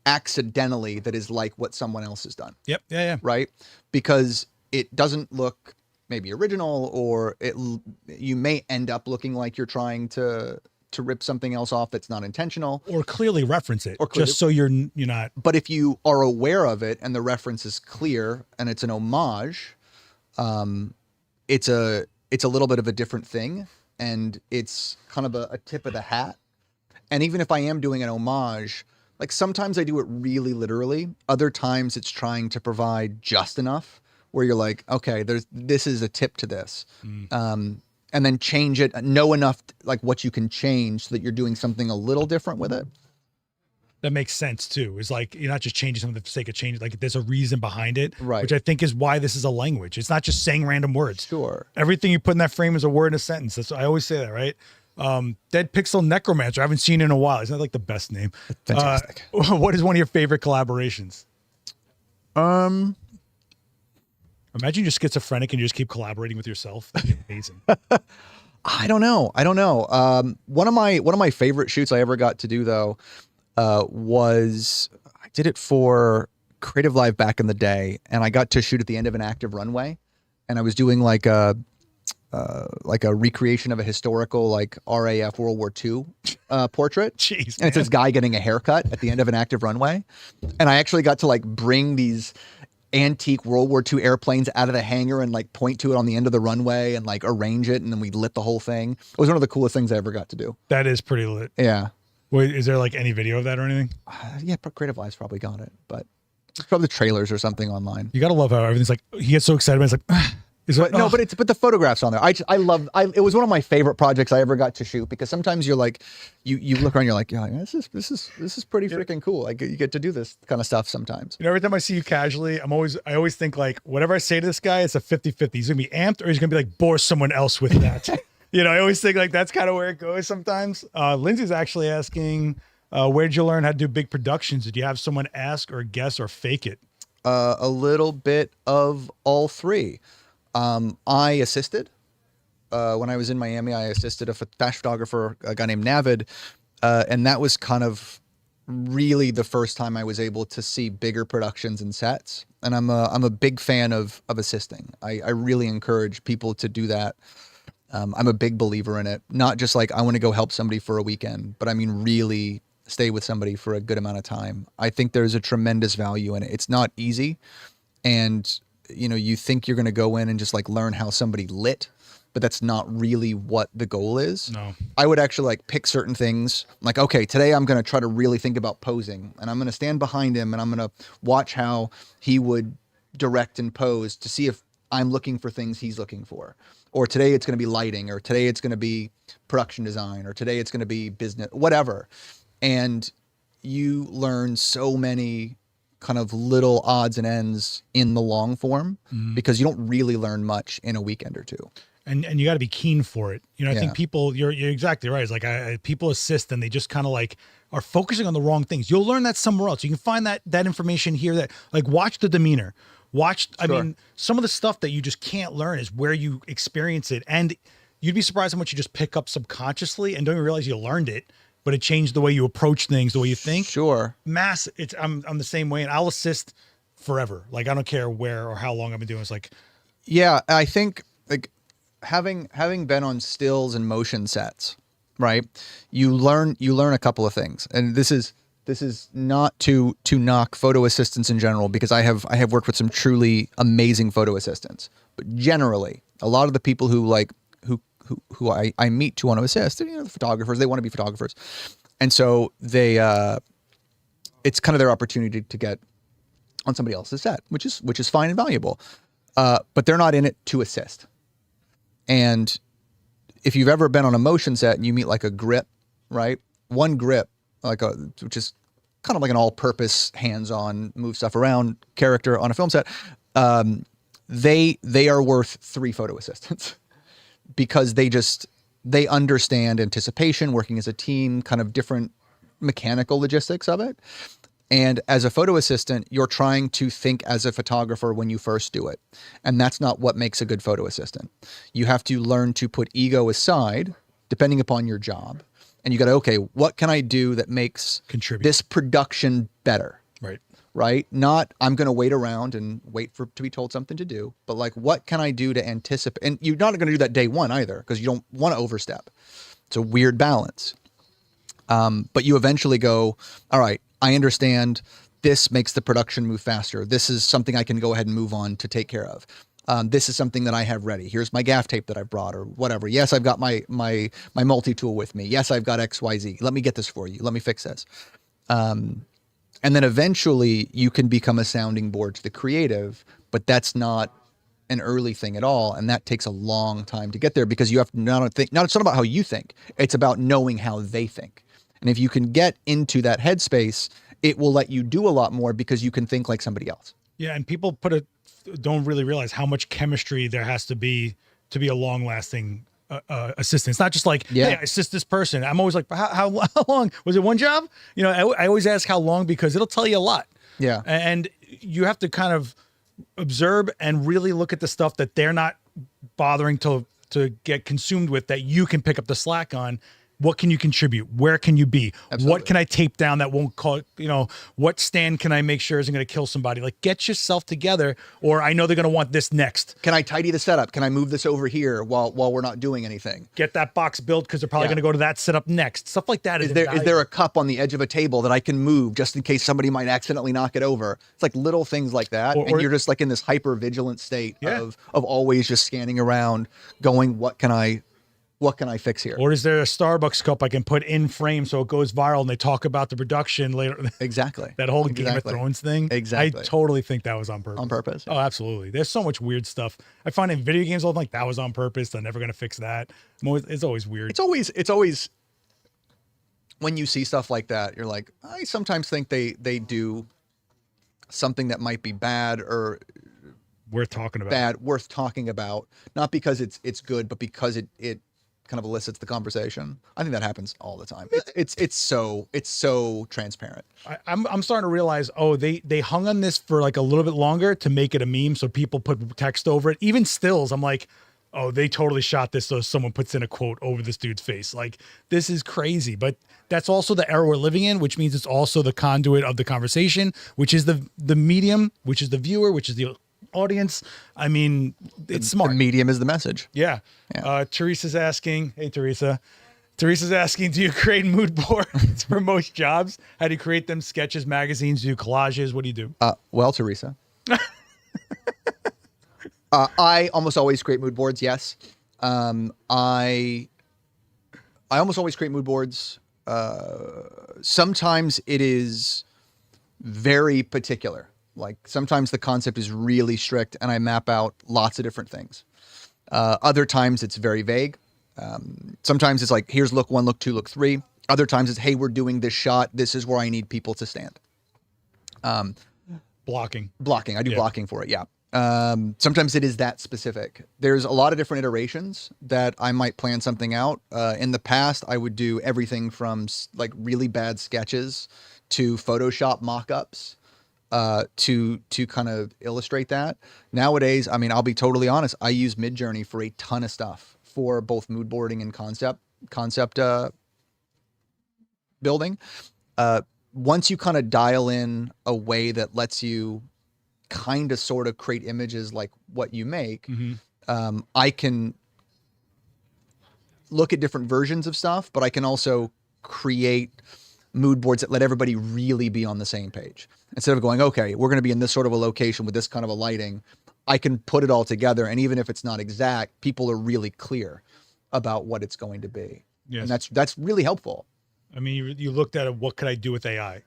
accidentally that is like what someone else has done. Yep. Yeah. Right. Because it doesn't look maybe original, or you may end up looking like you're trying to rip something else off that's not intentional, or clearly reference it, just so you're not. But if you are aware of it and the reference is clear and it's an homage, it's a little bit of a different thing and it's kind of a tip of the hat. And even if I am doing an homage, like sometimes I do it really literally. Other times it's trying to provide just enough where you're like, okay, this is a tip to this. And then change it, know enough like what you can change so that you're doing something a little different with it. That makes sense too. It's like you're not just changing something for the sake of changing. Like there's a reason behind it, right? Which I think is why this is a language. It's not just saying random words. Sure. Everything you put in that frame is a word in a sentence. That's I always say that, right? Dead Pixel Necromancer. I haven't seen it in a while. Isn't that like the best name? Fantastic. What is one of your favorite collaborations? Imagine you're schizophrenic and you just keep collaborating with yourself. That'd be amazing. I don't know. One of my favorite shoots I ever got to do though, was I did it for Creative Live back in the day, and I got to shoot at the end of an active runway, and I was doing like a recreation of a historical like RAF World War II portrait. Jeez, and it's this guy getting a haircut at the end of an active runway, and I actually got to like bring these antique World War II airplanes out of the hangar and like point to it on the end of the runway and like arrange it, and then we lit the whole thing. It was one of the coolest things I ever got to do. That is pretty lit. Yeah. Wait, is there like any video of that or anything? Yeah, Creative Live's probably got it, but it's probably the trailers or something online. You gotta love how everything's like he gets so excited. It's like no, but the photographs on there. It was one of my favorite projects I ever got to shoot, because sometimes you're like, you look around, you're like, yeah, this is pretty freaking cool. Like you get to do this kind of stuff sometimes. You know, every time I see you casually, I always think like, whatever I say to this guy, it's a 50-50. He's gonna be amped or he's gonna be like, bore someone else with that. You know, I always think like that's kind of where it goes sometimes. Lindsay's actually asking, where did you learn how to do big productions? Did you have someone ask or guess or fake it? A little bit of all three. I assisted when I was in Miami. I assisted a fashion photographer, a guy named Navid, and that was kind of really the first time I was able to see bigger productions and sets. And I'm a big fan of assisting. I really encourage people to do that. I'm a big believer in it. Not just like I want to go help somebody for a weekend, but I mean really stay with somebody for a good amount of time. I think there's a tremendous value in it. It's not easy, and you know, you think you're going to go in and just like learn how somebody lit, but that's not really what the goal is. No. I would actually like pick certain things like, okay, today I'm going to try to really think about posing, and I'm going to stand behind him and I'm going to watch how he would direct and pose to see if I'm looking for things he's looking for. Or today it's going to be lighting, or today it's going to be production design, or today it's going to be business, whatever. And you learn so many kind of little odds and ends in the long form, because you don't really learn much in a weekend or two. And you got to be keen for it. You know, I think people, you're exactly right. It's like people assist and they just kind of like are focusing on the wrong things. You'll learn that somewhere else. You can find that information here. That like watch the demeanor. I mean, some of the stuff that you just can't learn is where you experience it, and you'd be surprised how much you just pick up subconsciously and don't even realize you learned it. But it changed the way you approach things, the way you think. Sure. I'm the same way, and I'll assist forever. Like I don't care where or how long I've been doing. It's like, yeah, I think like having been on stills and motion sets, right? You learn a couple of things, and this is not to knock photo assistants in general, because I have worked with some truly amazing photo assistants. But generally, a lot of the people who I meet to want to assist, you know, the photographers, they want to be photographers. And so they, it's kind of their opportunity to get on somebody else's set, which is fine and valuable. But they're not in it to assist. And if you've ever been on a motion set and you meet like a grip, right? One grip, which is kind of like an all-purpose, hands-on, move stuff around character on a film set. They are worth 3 photo assistants. Because they understand anticipation, working as a team, kind of different mechanical logistics of it. And as a photo assistant, you're trying to think as a photographer when you first do it. And that's not what makes a good photo assistant. You have to learn to put ego aside, depending upon your job. And you got to, okay, what can I do that makes this production better? Right? Not, I'm going to wait around and wait to be told something to do, but like, what can I do to anticipate? And you're not going to do that day one either, because you don't want to overstep. It's a weird balance. But you eventually go, all right, I understand this makes the production move faster. This is something I can go ahead and move on to take care of. This is something that I have ready. Here's my gaff tape that I brought or whatever. Yes, I've got my multi-tool with me. Yes, I've got XYZ. Let me get this for you. Let me fix this. And then eventually you can become a sounding board to the creative, but that's not an early thing at all. And that takes a long time to get there because you have to it's not about how you think. It's about knowing how they think. And if you can get into that headspace, it will let you do a lot more because you can think like somebody else. Yeah. And people don't really realize how much chemistry there has to be a long lasting assistant. It's not just like, hey, I assist this person. I'm always like, how long? Was it one job? You know, I always ask how long because it'll tell you a lot. Yeah. And you have to kind of observe and really look at the stuff that they're not bothering to get consumed with that you can pick up the slack on. What can you contribute? Where can you be? Absolutely. What can I tape down that won't call, what stand can I make sure isn't going to kill somebody? Like, get yourself together, or I know they're going to want this next. Can I tidy the setup? Can I move this over here while we're not doing anything? Get that box built because they're probably going to go to that setup next. Stuff like that. Is there a cup on the edge of a table that I can move just in case somebody might accidentally knock it over? It's like little things like that. And you're just like in this hyper vigilant state of always just scanning around going, what can I fix here? Or is there a Starbucks cup I can put in frame so it goes viral and they talk about the production later? Exactly. That whole Game of Thrones thing. Exactly. I totally think that was on purpose. On purpose. Oh, absolutely. There's so much weird stuff. I find in video games, I'm like, that was on purpose. They're never going to fix that. It's always weird. It's always when you see stuff like that, you're like, I sometimes think they do something that might be bad or worth talking about. Not because it's good, but because it kind of elicits the conversation. I think that happens all the time. It's so transparent. I'm starting to realize, they hung on this for like a little bit longer to make it a meme, so people put text over it. Even stills, I'm like, oh, they totally shot this so someone puts in a quote over this dude's face. Like, this is crazy. But that's also the era we're living in, which means it's also the conduit of the conversation, which is the medium, which is the viewer, which is the audience. I mean, it's smart. The medium is the message. Yeah. Teresa's asking, hey, Teresa. Teresa's asking, do you create mood boards for most jobs? How do you create them? Sketches, magazines, do collages? What do you do? Well, Teresa. I almost always create mood boards, yes. I almost always create mood boards. Sometimes it is very particular. Like sometimes the concept is really strict and I map out lots of different things. Other times it's very vague. Sometimes it's like, here's look 1, look 2, look 3. Other times it's, hey, we're doing this shot. This is where I need people to stand. Blocking. I do blocking for it. Yeah. Sometimes it is that specific. There's a lot of different iterations that I might plan something out. In the past, I would do everything from like really bad sketches to Photoshop mock-ups. To kind of illustrate that. Nowadays, I mean, I'll be totally honest. I use Midjourney for a ton of stuff for both mood boarding and concept building. Once you kind of dial in a way that lets you kind of sort of create images like what you make, I can look at different versions of stuff, but I can also create mood boards that let everybody really be on the same page. Instead of going, okay, we're going to be in this sort of a location with this kind of a lighting, I can put it all together. And even if it's not exact, people are really clear about what it's going to be. Yes. And that's really helpful. I mean, you looked at it, what could I do with AI?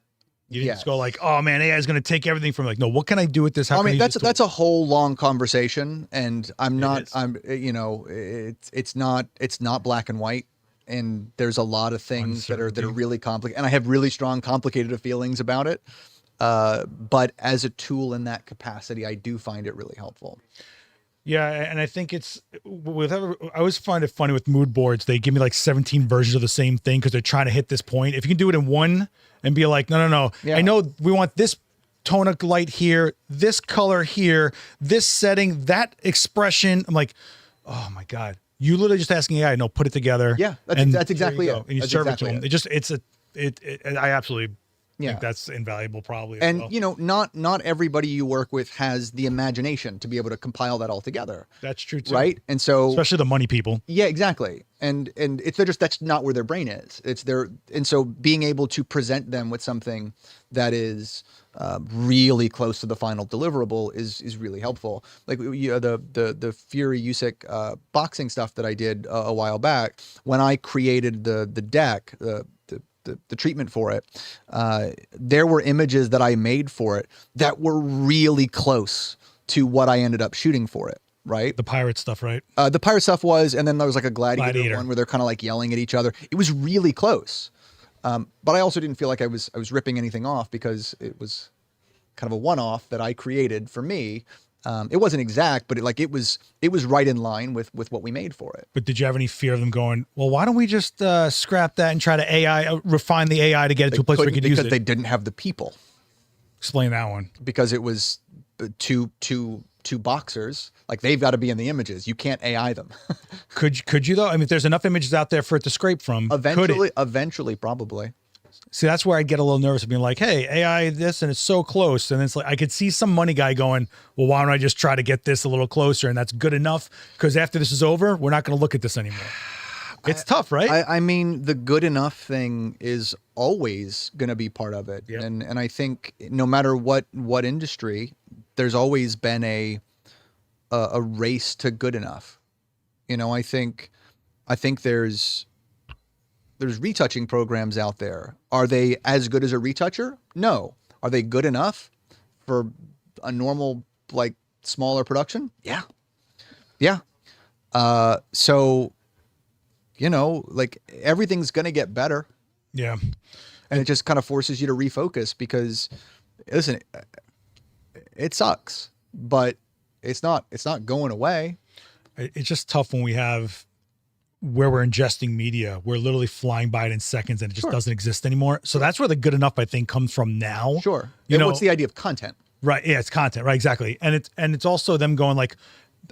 You didn't just go like, oh man, AI is going to take everything from like, no, what can I do with this? How that's a whole long conversation. And it's not black and white. And there's a lot of things that are really complicated, and I have really strong, complicated feelings about it. But as a tool in that capacity, I do find it really helpful. Yeah, and I think I always find it funny with mood boards. They give me like 17 versions of the same thing because they're trying to hit this point. If you can do it in one and be like, no, I know we want this tone of light here, this color here, this setting, that expression. I'm like, oh my God. You literally just asking AI, no, put it together. Yeah, that's exactly it. And you serve it to them. I absolutely think that's invaluable probably. And not everybody you work with has the imagination to be able to compile that all together. That's true too. Right? And so especially the money people. Yeah, exactly. And it's that's not where their brain is. And so being able to present them with something that is really close to the final deliverable is really helpful. Like the Fury Usyk boxing stuff that I did a while back, when I created the deck, the treatment for it, there were images that I made for it that were really close to what I ended up shooting for it. Right. The pirate stuff, right? The pirate stuff was, and then there was like a gladiator one where they're kind of like yelling at each other. It was really close. But I also didn't feel like I was ripping anything off, because it was kind of a one-off that I created for me. It wasn't exact, but it was right in line with what we made for it. But did you have any fear of them going, well, why don't we just scrap that and try to refine the AI to get it to a place where we could use it? Because they didn't have the people. Explain that one. Because it was two boxers. Like, they've got to be in the images. You can't AI them. Could you though? I mean, if there's enough images out there for it to scrape from, eventually, probably. See, that's where I get a little nervous of being like, hey, AI this, and it's so close. And it's like, I could see some money guy going, well, why don't I just try to get this a little closer? And that's good enough, because after this is over, we're not going to look at this anymore. It's tough, right? I mean, the good enough thing is always going to be part of it. Yep. And I think no matter what industry, there's always been a race to good enough. You know, I think there's retouching programs out there. Are they as good as a retoucher? No. Are they good enough for a normal, like, smaller production? Yeah. Yeah. So, you know, like, everything's going to get better. Yeah. And it just kind of forces you to refocus, because, listen, it sucks, but it's not going away. It's just tough when we have where we're ingesting media, we're literally flying by it in seconds, and it just doesn't exist anymore. So that's where the good enough, I think, comes from now. Sure. You know, what's the idea of content? Right. Yeah, it's content. Right. Exactly. And it's also them going like,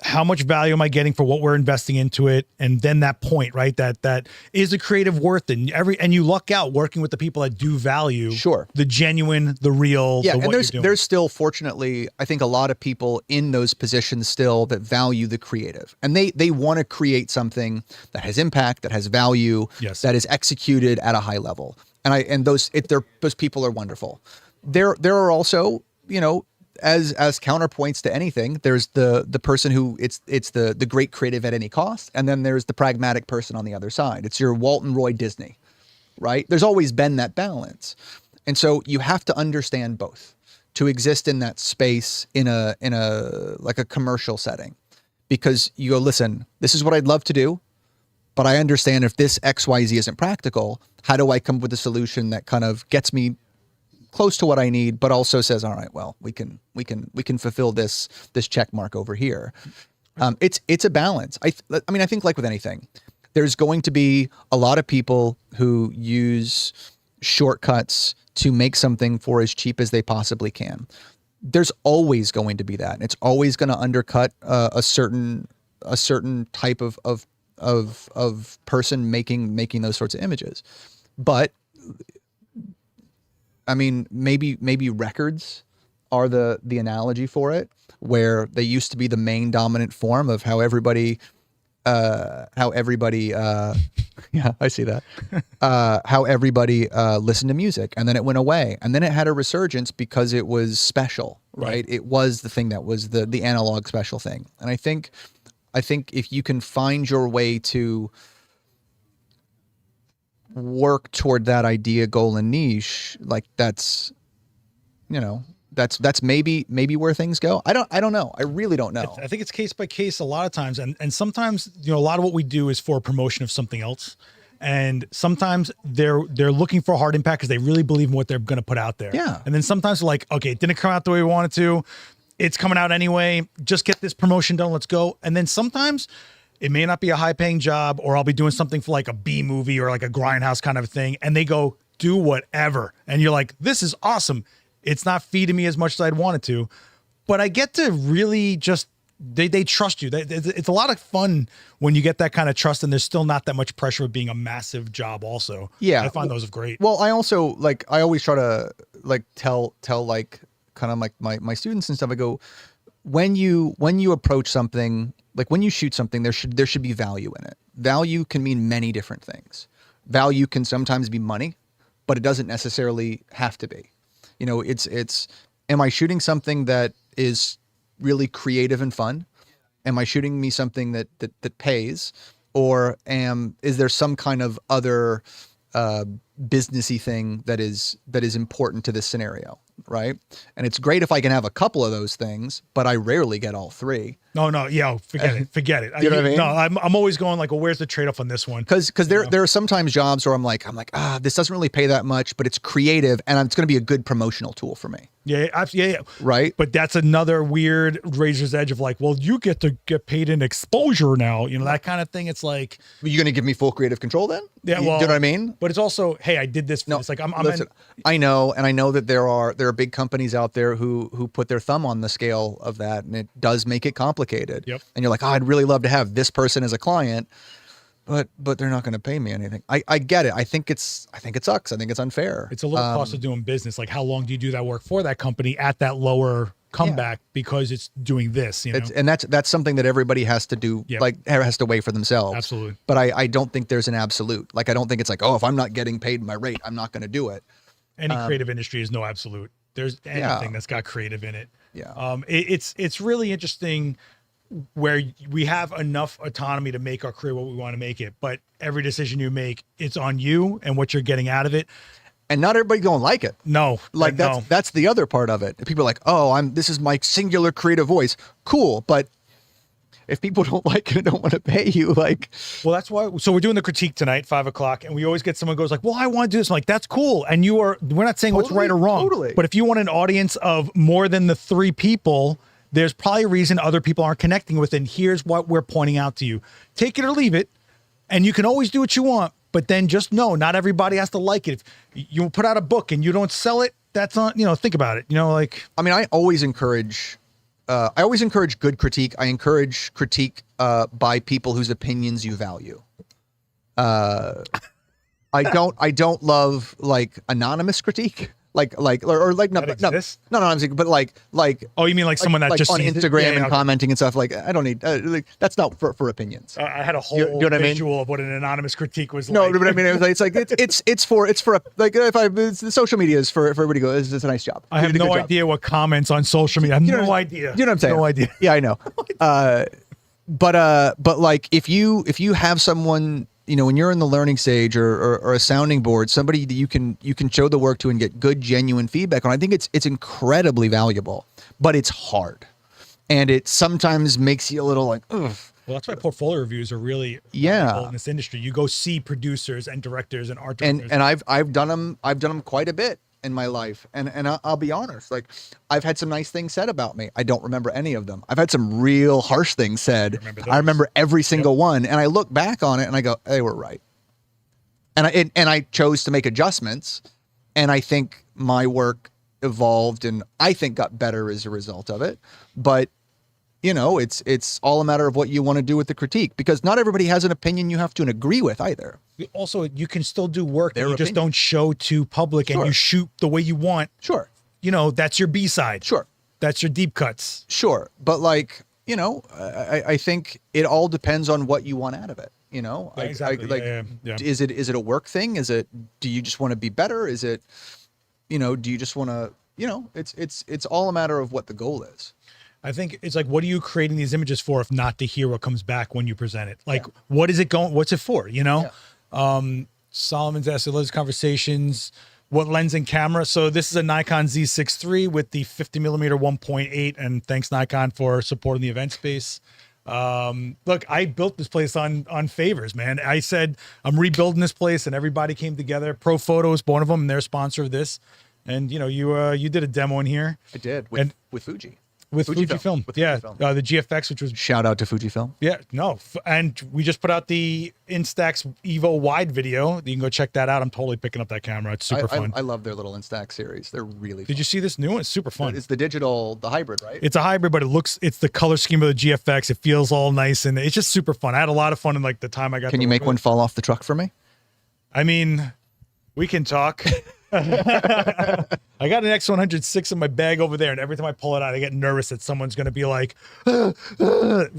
how much value am I getting for what we're investing into it? And then that point, right? That is the creative worth, and you luck out working with the people that do value the genuine, the real. Yeah. And there's still, fortunately, I think, a lot of people in those positions still that value the creative, and they want to create something that has impact, that has value, that is executed at a high level. And those people are wonderful. There are also, you know, as counterpoints to anything, there's the person who it's the great creative at any cost, and then there's the pragmatic person on the other side. It's your Walt and Roy Disney, right? There's always been that balance, and so you have to understand both to exist in that space in a like a commercial setting, because you go, listen, this is what I'd love to do, but I understand if this XYZ isn't practical, how do I come up with a solution that kind of gets me close to what I need, but also says, all right, well, we can fulfill this check mark over here. It's a balance. I mean, I think, like with anything, there's going to be a lot of people who use shortcuts to make something for as cheap as they possibly can. There's always going to be that. It's always going to undercut a certain type of person making those sorts of images. But I mean, maybe records are the analogy for it, where they used to be the main dominant form of how everybody yeah, I see that, how everybody listened to music, and then it went away, and then it had a resurgence because it was special, right? It was the thing that was the analog special thing. And I think if you can find your way to work toward that idea, goal, and niche, like that's maybe where things go. I don't know. I really don't know. I think it's case by case a lot of times. And sometimes, you know, a lot of what we do is for promotion of something else. And sometimes they're looking for a hard impact because they really believe in what they're going to put out there. Yeah. And then sometimes they're like, okay, it didn't come out the way we wanted to. It's coming out anyway. Just get this promotion done. Let's go. And then sometimes it may not be a high paying job, or I'll be doing something for like a B movie or like a grindhouse kind of thing. And they go, do whatever. And you're like, this is awesome. It's not feeding me as much as I'd want it to, but I get to really just, they trust you. It's a lot of fun when you get that kind of trust, and there's still not that much pressure of being a massive job also. Yeah. I find those great. Well, I also I always try to tell like kind of like my students and stuff. I go, when you approach something, like when you shoot something, there should be value in it. value can mean many different things. Value can sometimes be money, but it doesn't necessarily have to be. You know, it's am I shooting something that is really creative and fun? Am I shooting me something that pays? Or is there some kind of other businessy thing that is important to this scenario, right? And it's great if I can have a couple of those things, but I rarely get all three. No, yeah, forget it. You know what I mean? No, I'm always going like, well, where's the trade-off on this one? Because there are sometimes jobs where I'm like, this doesn't really pay that much, but it's creative and it's going to be a good promotional tool for me. Yeah. Right. But that's another weird razor's edge of like, well, you get to get paid in exposure now, you know, that kind of thing. It's like, are you going to give me full creative control then? Yeah, well, do you know what I mean? But it's also, hey, I did this. It's like listen, I know, and I know that there are big companies out there who put their thumb on the scale of that, and it does make it complicated. Yep. And you're like, I'd really love to have this person as a client, but they're not going to pay me anything. I get it. I think it sucks. I think it's unfair. It's a low cost of doing business. Like, how long do you do that work for that company at that lower comeback because it's doing this, you know? And that's something that everybody has to do, like has to weigh for themselves. Absolutely. But I don't think there's an absolute. Like, I don't think it's like, oh, if I'm not getting paid my rate, I'm not going to do it. Any creative industry is no absolute. There's anything that's got creative in it. Yeah. It's really interesting where we have enough autonomy to make our career what we want to make it, but every decision you make, it's on you and what you're getting out of it. And not everybody gonna like it. No, like that's the other part of it. People are like, oh, this is my singular creative voice. Cool, but if people don't like it and don't want to pay you, like, well, that's why. So we're doing the critique tonight, 5:00, and we always get someone goes like, well, I want to do this. I'm like, that's cool. And we're not saying what's right or wrong. Totally. But if you want an audience of more than the 3 people, there's probably a reason other people aren't connecting with it. And here's what we're pointing out to you. Take it or leave it. And you can always do what you want, but then just know not everybody has to like it. If you put out a book and you don't sell it, that's not, think about it. Like, I mean, I always encourage good critique. I encourage critique by people whose opinions you value. I don't love like anonymous critique. No, I'm saying, but like, oh, you mean like someone that like just on sees Instagram and commenting and stuff. Like, I don't need, that's not for opinions. I had a whole visual of what an anonymous critique was like. No, but I mean, it's for like, if social media is for everybody to go, it's a nice job. I have no idea what comments on social media. I have no idea. You know what I'm saying? No idea. Yeah, I know. But like, if you have someone, when you're in the learning stage or a sounding board, somebody that you can show the work to and get good, genuine feedback on, I think it's incredibly valuable, but it's hard. And it sometimes makes you a little like, ugh. Well, that's why portfolio reviews are really valuable in this industry. You go see producers and directors and art directors. And I've done them quite a bit in my life. And I'll be honest, like, I've had some nice things said about me. I don't remember any of them. I've had some real harsh things said. I remember every single one. And I look back on it and I go, they were right. And I chose to make adjustments. And I think my work evolved and I think got better as a result of it. But it's all a matter of what you want to do with the critique, because not everybody has an opinion you have to agree with either. Also, you can still do work that you just don't show to public and you shoot the way you want. Sure. That's your B-side. Sure. That's your deep cuts. Sure. But like, I think it all depends on what you want out of it. Exactly. Is it a work thing? Do you just want to be better? Is it, do you just want to, it's all a matter of what the goal is. I think it's like, what are you creating these images for if not to hear what comes back when you present it? Like, what's it for, Solomon's asked, those conversations, what lens and camera? So this is a Nikon Z6 III with the 50 millimeter 1.8, and thanks Nikon for supporting the event space. Look, I built this place on favors, man. I said, I'm rebuilding this place and everybody came together. Profoto is one of them and they're a sponsor of this. And you did a demo in here. I did with Fuji. With Fujifilm. The GFX, which was... Shout out to Fujifilm. Yeah, no. And we just put out the Instax Evo wide video. You can go check that out. I'm totally picking up that camera. It's super fun. I love their little Instax series. They're really fun. Did you see this new one? It's super fun. It's the hybrid, right? It's a hybrid, but it's the color scheme of the GFX. It feels all nice and it's just super fun. I had a lot of fun in like the time I got Can you make one fall off the truck for me? I mean, we can talk. I got an X106 in my bag over there, and every time I pull it out, I get nervous that someone's going to be like,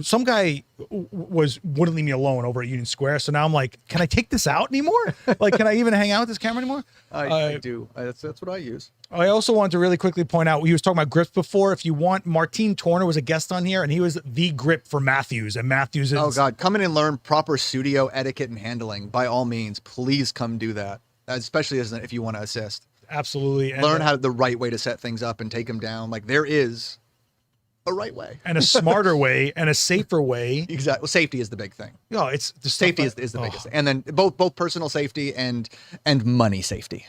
some guy wouldn't leave me alone over at Union Square. So now I'm like, can I take this out anymore? Like, can I even hang out with this camera anymore? I do. That's what I use. I also wanted to really quickly point out, he was talking about grips before. If you want, Martine Torner was a guest on here, and he was the grip for Matthews. And Matthews is... Oh, God. Come in and learn proper studio etiquette and handling. By all means, please come do that, especially if you want to assist. Absolutely. And learn how the right way to set things up and take them down. Like, there is a right way. And a smarter way and a safer way. Exactly. Well, safety is the big thing. No, it's the safety is the biggest thing. And then both personal safety and money safety.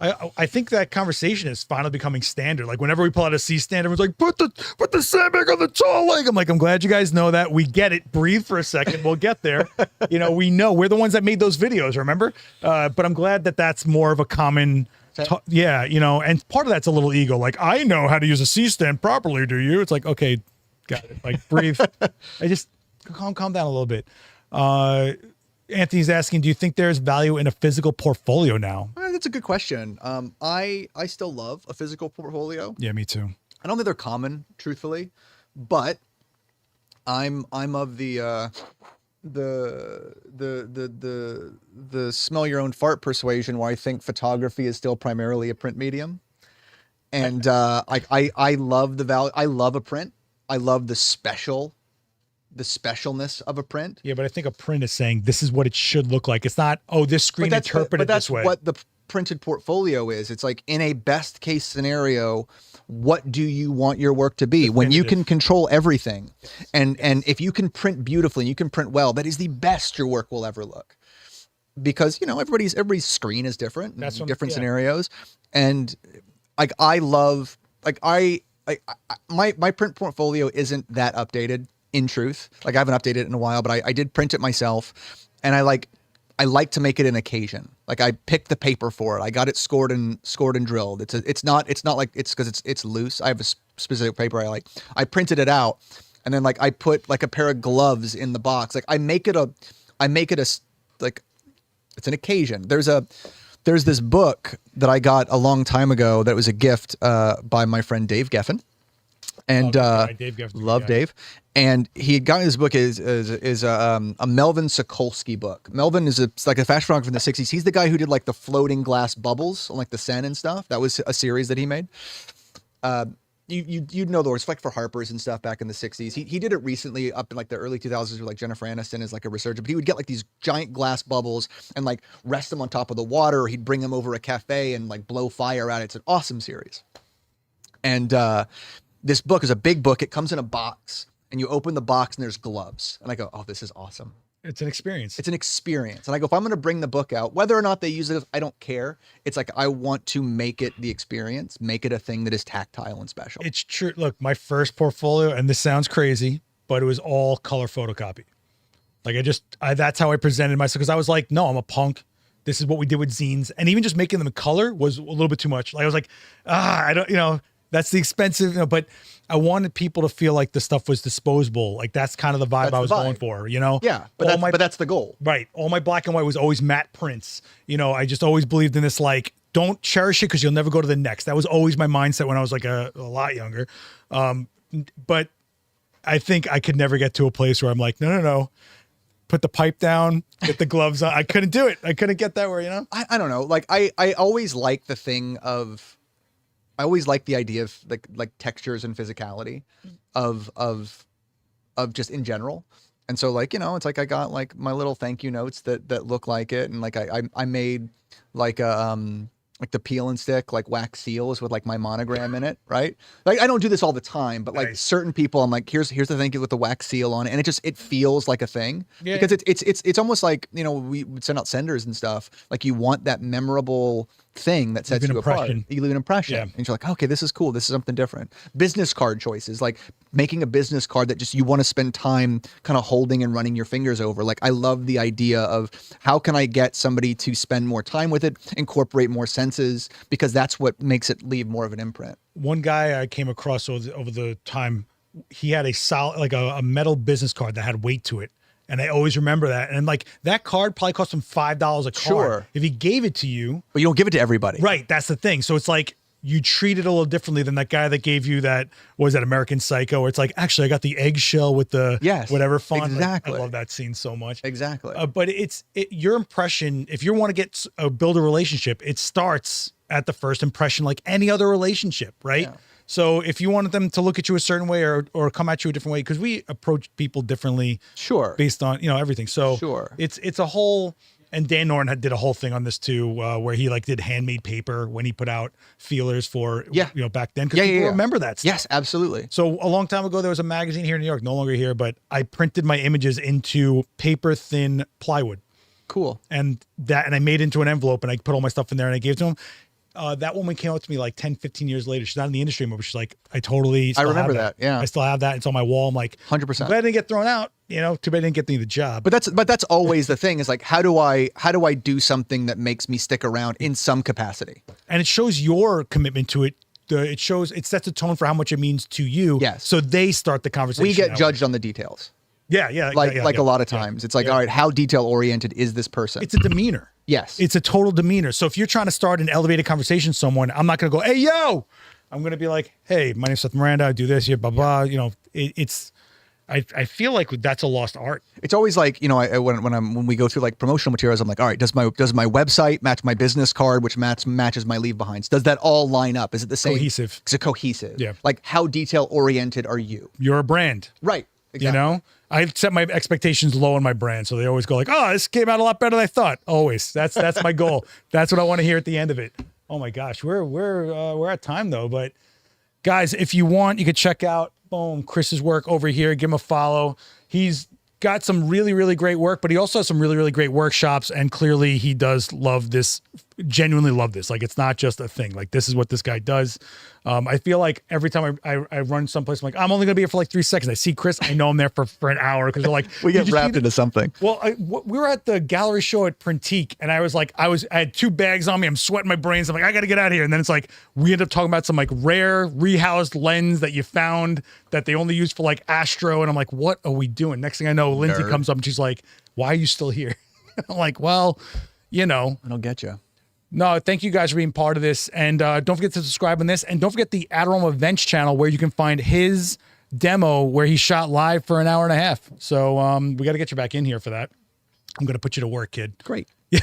I think that conversation is finally becoming standard. Like whenever we pull out a C-stand, everyone's like, put the sandbag on the tall leg. I'm like, I'm glad you guys know that. We get it. Breathe for a second. We'll get there. We know we're the ones that made those videos, remember? But I'm glad that that's more of a common, and part of that's a little ego. Like, I know how to use a C-stand properly. Do you? It's like, okay, got it. Like, breathe. I just calm down a little bit. Anthony's asking, do you think there's value in a physical portfolio now? That's a good question. I still love a physical portfolio. Yeah, me too. I don't think they're common, truthfully, but I'm of the smell your own fart persuasion, where I think photography is still primarily a print medium, and I love the value. I love a print. I love the specialness of a print. Yeah, but I think a print is saying this is what it should look like. It's not, this screen interpreted this way. But that's what the printed portfolio is. It's like, in a best case scenario, what do you want your work to be? When you can control everything, and if you can print beautifully and you can print well, that is the best your work will ever look. Because everybody's screen is different, different scenarios, and like my print portfolio isn't that updated. In truth, like I haven't updated it in a while, but I did print it myself, and I like to make it an occasion. Like, I picked the paper for it. I got it scored and drilled. It's not like it's because it's loose. I have a specific paper I like. I printed it out, and then like I put like a pair of gloves in the box. Like I make it like it's an occasion. There's this book that I got a long time ago that was a gift by my friend Dave Geffen. And love Dave. And he had gotten this book is a Melvin Sokolsky book. Melvin is like a fashion photographer in the 60s. He's the guy who did like the floating glass bubbles on like the Seine and stuff. That was a series that he made. You'd know the words, like for Harper's and stuff back in the 60s. He did it recently up in like the early 2000s with like Jennifer Aniston as like a researcher. But he would get like these giant glass bubbles and like rest them on top of the water. Or he'd bring them over a cafe and like blow fire at it. It's an awesome series. And this book is a big book. It comes in a box, and you open the box and there's gloves. And I go, oh, this is awesome. It's an experience. It's an experience. And I go, if I'm going to bring the book out, whether or not they use it, I don't care. It's like, I want to make it the experience, make it a thing that is tactile and special. It's true. Look, my first portfolio, and this sounds crazy, but it was all color photocopy. Like that's how I presented myself. Cause I was like, no, I'm a punk. This is what we did with zines. And even just making them in color was a little bit too much. Like I was like, I don't, that's the expensive, but I wanted people to feel like the stuff was disposable. Like that's kind of the vibe I was going for, Yeah, but that's the goal. Right. All my black and white was always matte prints. I just always believed in this, like, don't cherish it because you'll never go to the next. That was always my mindset when I was like a lot younger. But I think I could never get to a place where I'm like, no. Put the pipe down, get the gloves on. I couldn't do it. I couldn't get that where, I don't know. Like I always like the thing of, I always like the idea of like textures and physicality of just in general. And so like, it's like I got like my little thank you notes that look like it. And like I made like the peel and stick, like wax seals with like my monogram in it. Right. Like I don't do this all the time, but like certain people, I'm like, here's the thank you with the wax seal on it. And it feels like a thing because it's almost like, we would send out senders and stuff. Like you want that memorable thing that sets you apart. You leave an impression. Yeah. And you're like, okay, this is cool. This is something different. Business card choices, like making a business card that just you want to spend time kind of holding and running your fingers over. Like I love the idea of how can I get somebody to spend more time with it, incorporate more senses, because that's what makes it leave more of an imprint. One guy I came across over the time, he had a solid, like a metal business card that had weight to it. And I always remember that. And like that card probably cost him $5 a card. Sure. If he gave it to you. But you don't give it to everybody. Right. That's the thing. So it's like you treat it a little differently than that guy that gave you that, what was that, American Psycho, where it's like, actually, I got the eggshell with the whatever font. Exactly. Like, I love that scene so much. Exactly. But your impression, if you want to build a relationship, it starts at the first impression like any other relationship, right? Yeah. So if you wanted them to look at you a certain way or come at you a different way, because we approach people differently, based on everything. So it's a whole. And Dan Norton did a whole thing on this too, where he like did handmade paper when he put out feelers for back then. Because people remember that stuff. Yes, absolutely. So a long time ago, there was a magazine here in New York, no longer here, but I printed my images into paper thin plywood. Cool. And I made it into an envelope and I put all my stuff in there and I gave it to him. That woman came up to me like 10, 15 years later. She's not in the industry anymore, but she's like, I remember that. Yeah. I still have that. It's on my wall. I'm like, 100%. Glad I didn't get thrown out. Too bad I didn't get the job. But that's always the thing is like, how do I do something that makes me stick around in some capacity? And it shows your commitment to it. It sets a tone for how much it means to you. Yes. So they start the conversation. We get judged on the details. Yeah. Like a lot of times. It's like, all right, how detail oriented is this person? It's a demeanor. Yes. It's a total demeanor. So if you're trying to start an elevated conversation with someone, I'm not going to go, hey, yo. I'm going to be like, hey, my name's Seth Miranda. I do this, blah, blah. I feel like that's a lost art. It's always like, when we go through like promotional materials, I'm like, all right, does my website match my business card, which matches my leave behinds? Does that all line up? Is it the same? Cohesive. Is it cohesive? Yeah. Like how detail oriented are you? You're a brand. Right. Exactly. I set my expectations low on my brand. So they always go like, oh, this came out a lot better than I thought. Always. That's my goal. That's what I want to hear at the end of it. Oh my gosh. We're at time though. But guys, if you want, you could check out Chris's work over here. Give him a follow. He's got some really, really great work, but he also has some really, really great workshops. And clearly he does love this, genuinely love this. Like, it's not just a thing. Like, this is what this guy does. I feel like every time I run someplace, I'm like, I'm only going to be here for like 3 seconds. I see Chris, I know I'm there for an hour because they're like, we get wrapped into something. Well, we were at the gallery show at Printique and I was like, I had 2 bags on me. I'm sweating my brains. I'm like, I got to get out of here. And then it's like, we end up talking about some like rare rehoused lens that you found that they only use for like astro. And I'm like, what are we doing? Next thing I know, Lindsay comes up and she's like, why are you still here? I'm like, well, I don't get you. No, thank you guys for being part of this. And don't forget to subscribe on this. And don't forget the Adorama Events channel where you can find his demo where he shot live for an hour and a half. So we got to get you back in here for that. I'm going to put you to work, kid. Great. Yeah.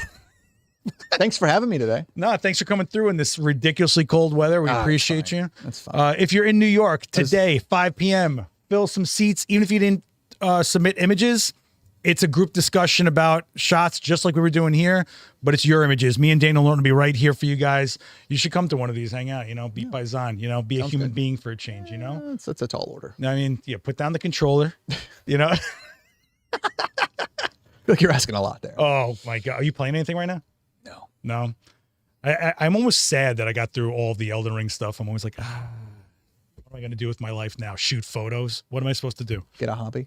Thanks for having me today. No, thanks for coming through in this ridiculously cold weather. We appreciate you. That's fine. If you're in New York today, 5 p.m., fill some seats. Even if you didn't submit images, it's a group discussion about shots just like we were doing here, but it's your images. Me and Daniel Norton will be right here for you guys. You should come to one of these, hang out, beat by Zahn, be a human being for a change, That's a tall order. I mean, put down the controller, Look, you're asking a lot there. Oh my God. Are you playing anything right now? No. I'm almost sad that I got through all the Elden Ring stuff. I'm always like, what am I going to do with my life now? Shoot photos? What am I supposed to do? Get a hobby.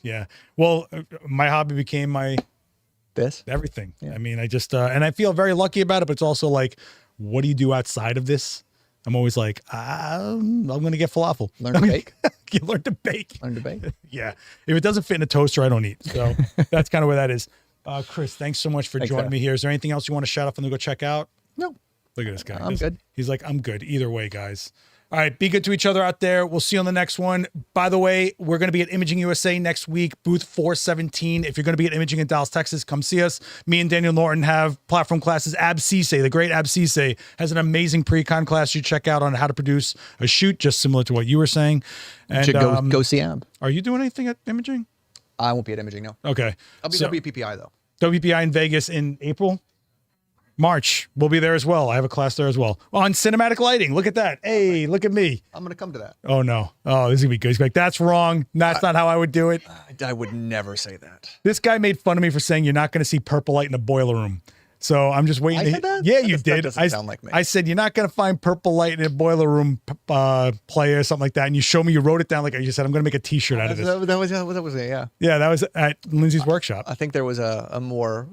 Yeah. Well, my hobby became everything. Yeah. I mean, I just, and I feel very lucky about it, but it's also like, what do you do outside of this? I'm always like, I'm going to get falafel. Learn to bake. You learn to bake. Yeah. If it doesn't fit in a toaster, I don't eat. So that's kind of where that is. Chris, thanks so much for joining me here. Is there anything else you want to shout out and go check out? No. Look at this guy. I'm good. He's like, I'm good. Either way, guys. All right, be good to each other out there. We'll see you on the next one. By the way, we're going to be at Imaging USA next week, booth 417. If you're going to be at Imaging in Dallas, Texas, come see us. Me and Daniel Norton have platform classes. Abscisse, the great Abscisse, has an amazing pre-con class you check out on how to produce a shoot, just similar to what you were saying. And should go see Ab. Are you doing anything at Imaging? I won't be at Imaging, no. Okay. I'll be WPPI, though. WPI in Vegas in April? March. We'll be there as well. I have a class there as well. On cinematic lighting. Look at that. Hey, look at me. I'm going to come to that. Oh, no. Oh, this is going to be good. He's like, that's wrong. That's not how I would do it. I would never say that. This guy made fun of me for saying you're not going to see purple light in a boiler room. So I'm just waiting. I said that? Yeah, you did. That doesn't sound like me. I said, you're not going to find purple light in a boiler room play or something like that. And you showed me, you wrote it down like you said, I'm going to make a t-shirt out of this. That was it, yeah. Yeah, that was at Lindsay's workshop. I think there was a more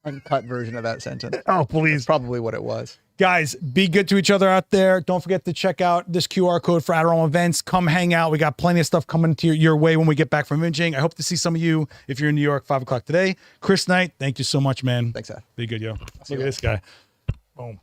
uncut version of that sentence. Oh, please. That's probably what it was. Guys, be good to each other out there. Don't forget to check out this QR code for Adorama events. Come hang out. We got plenty of stuff coming to your way when we get back from imaging. I hope to see some of you if you're in New York, 5 o'clock today. Chris Knight, thank you so much, man. Thanks, Seth. Be good, yo. Look at this guy. Boom.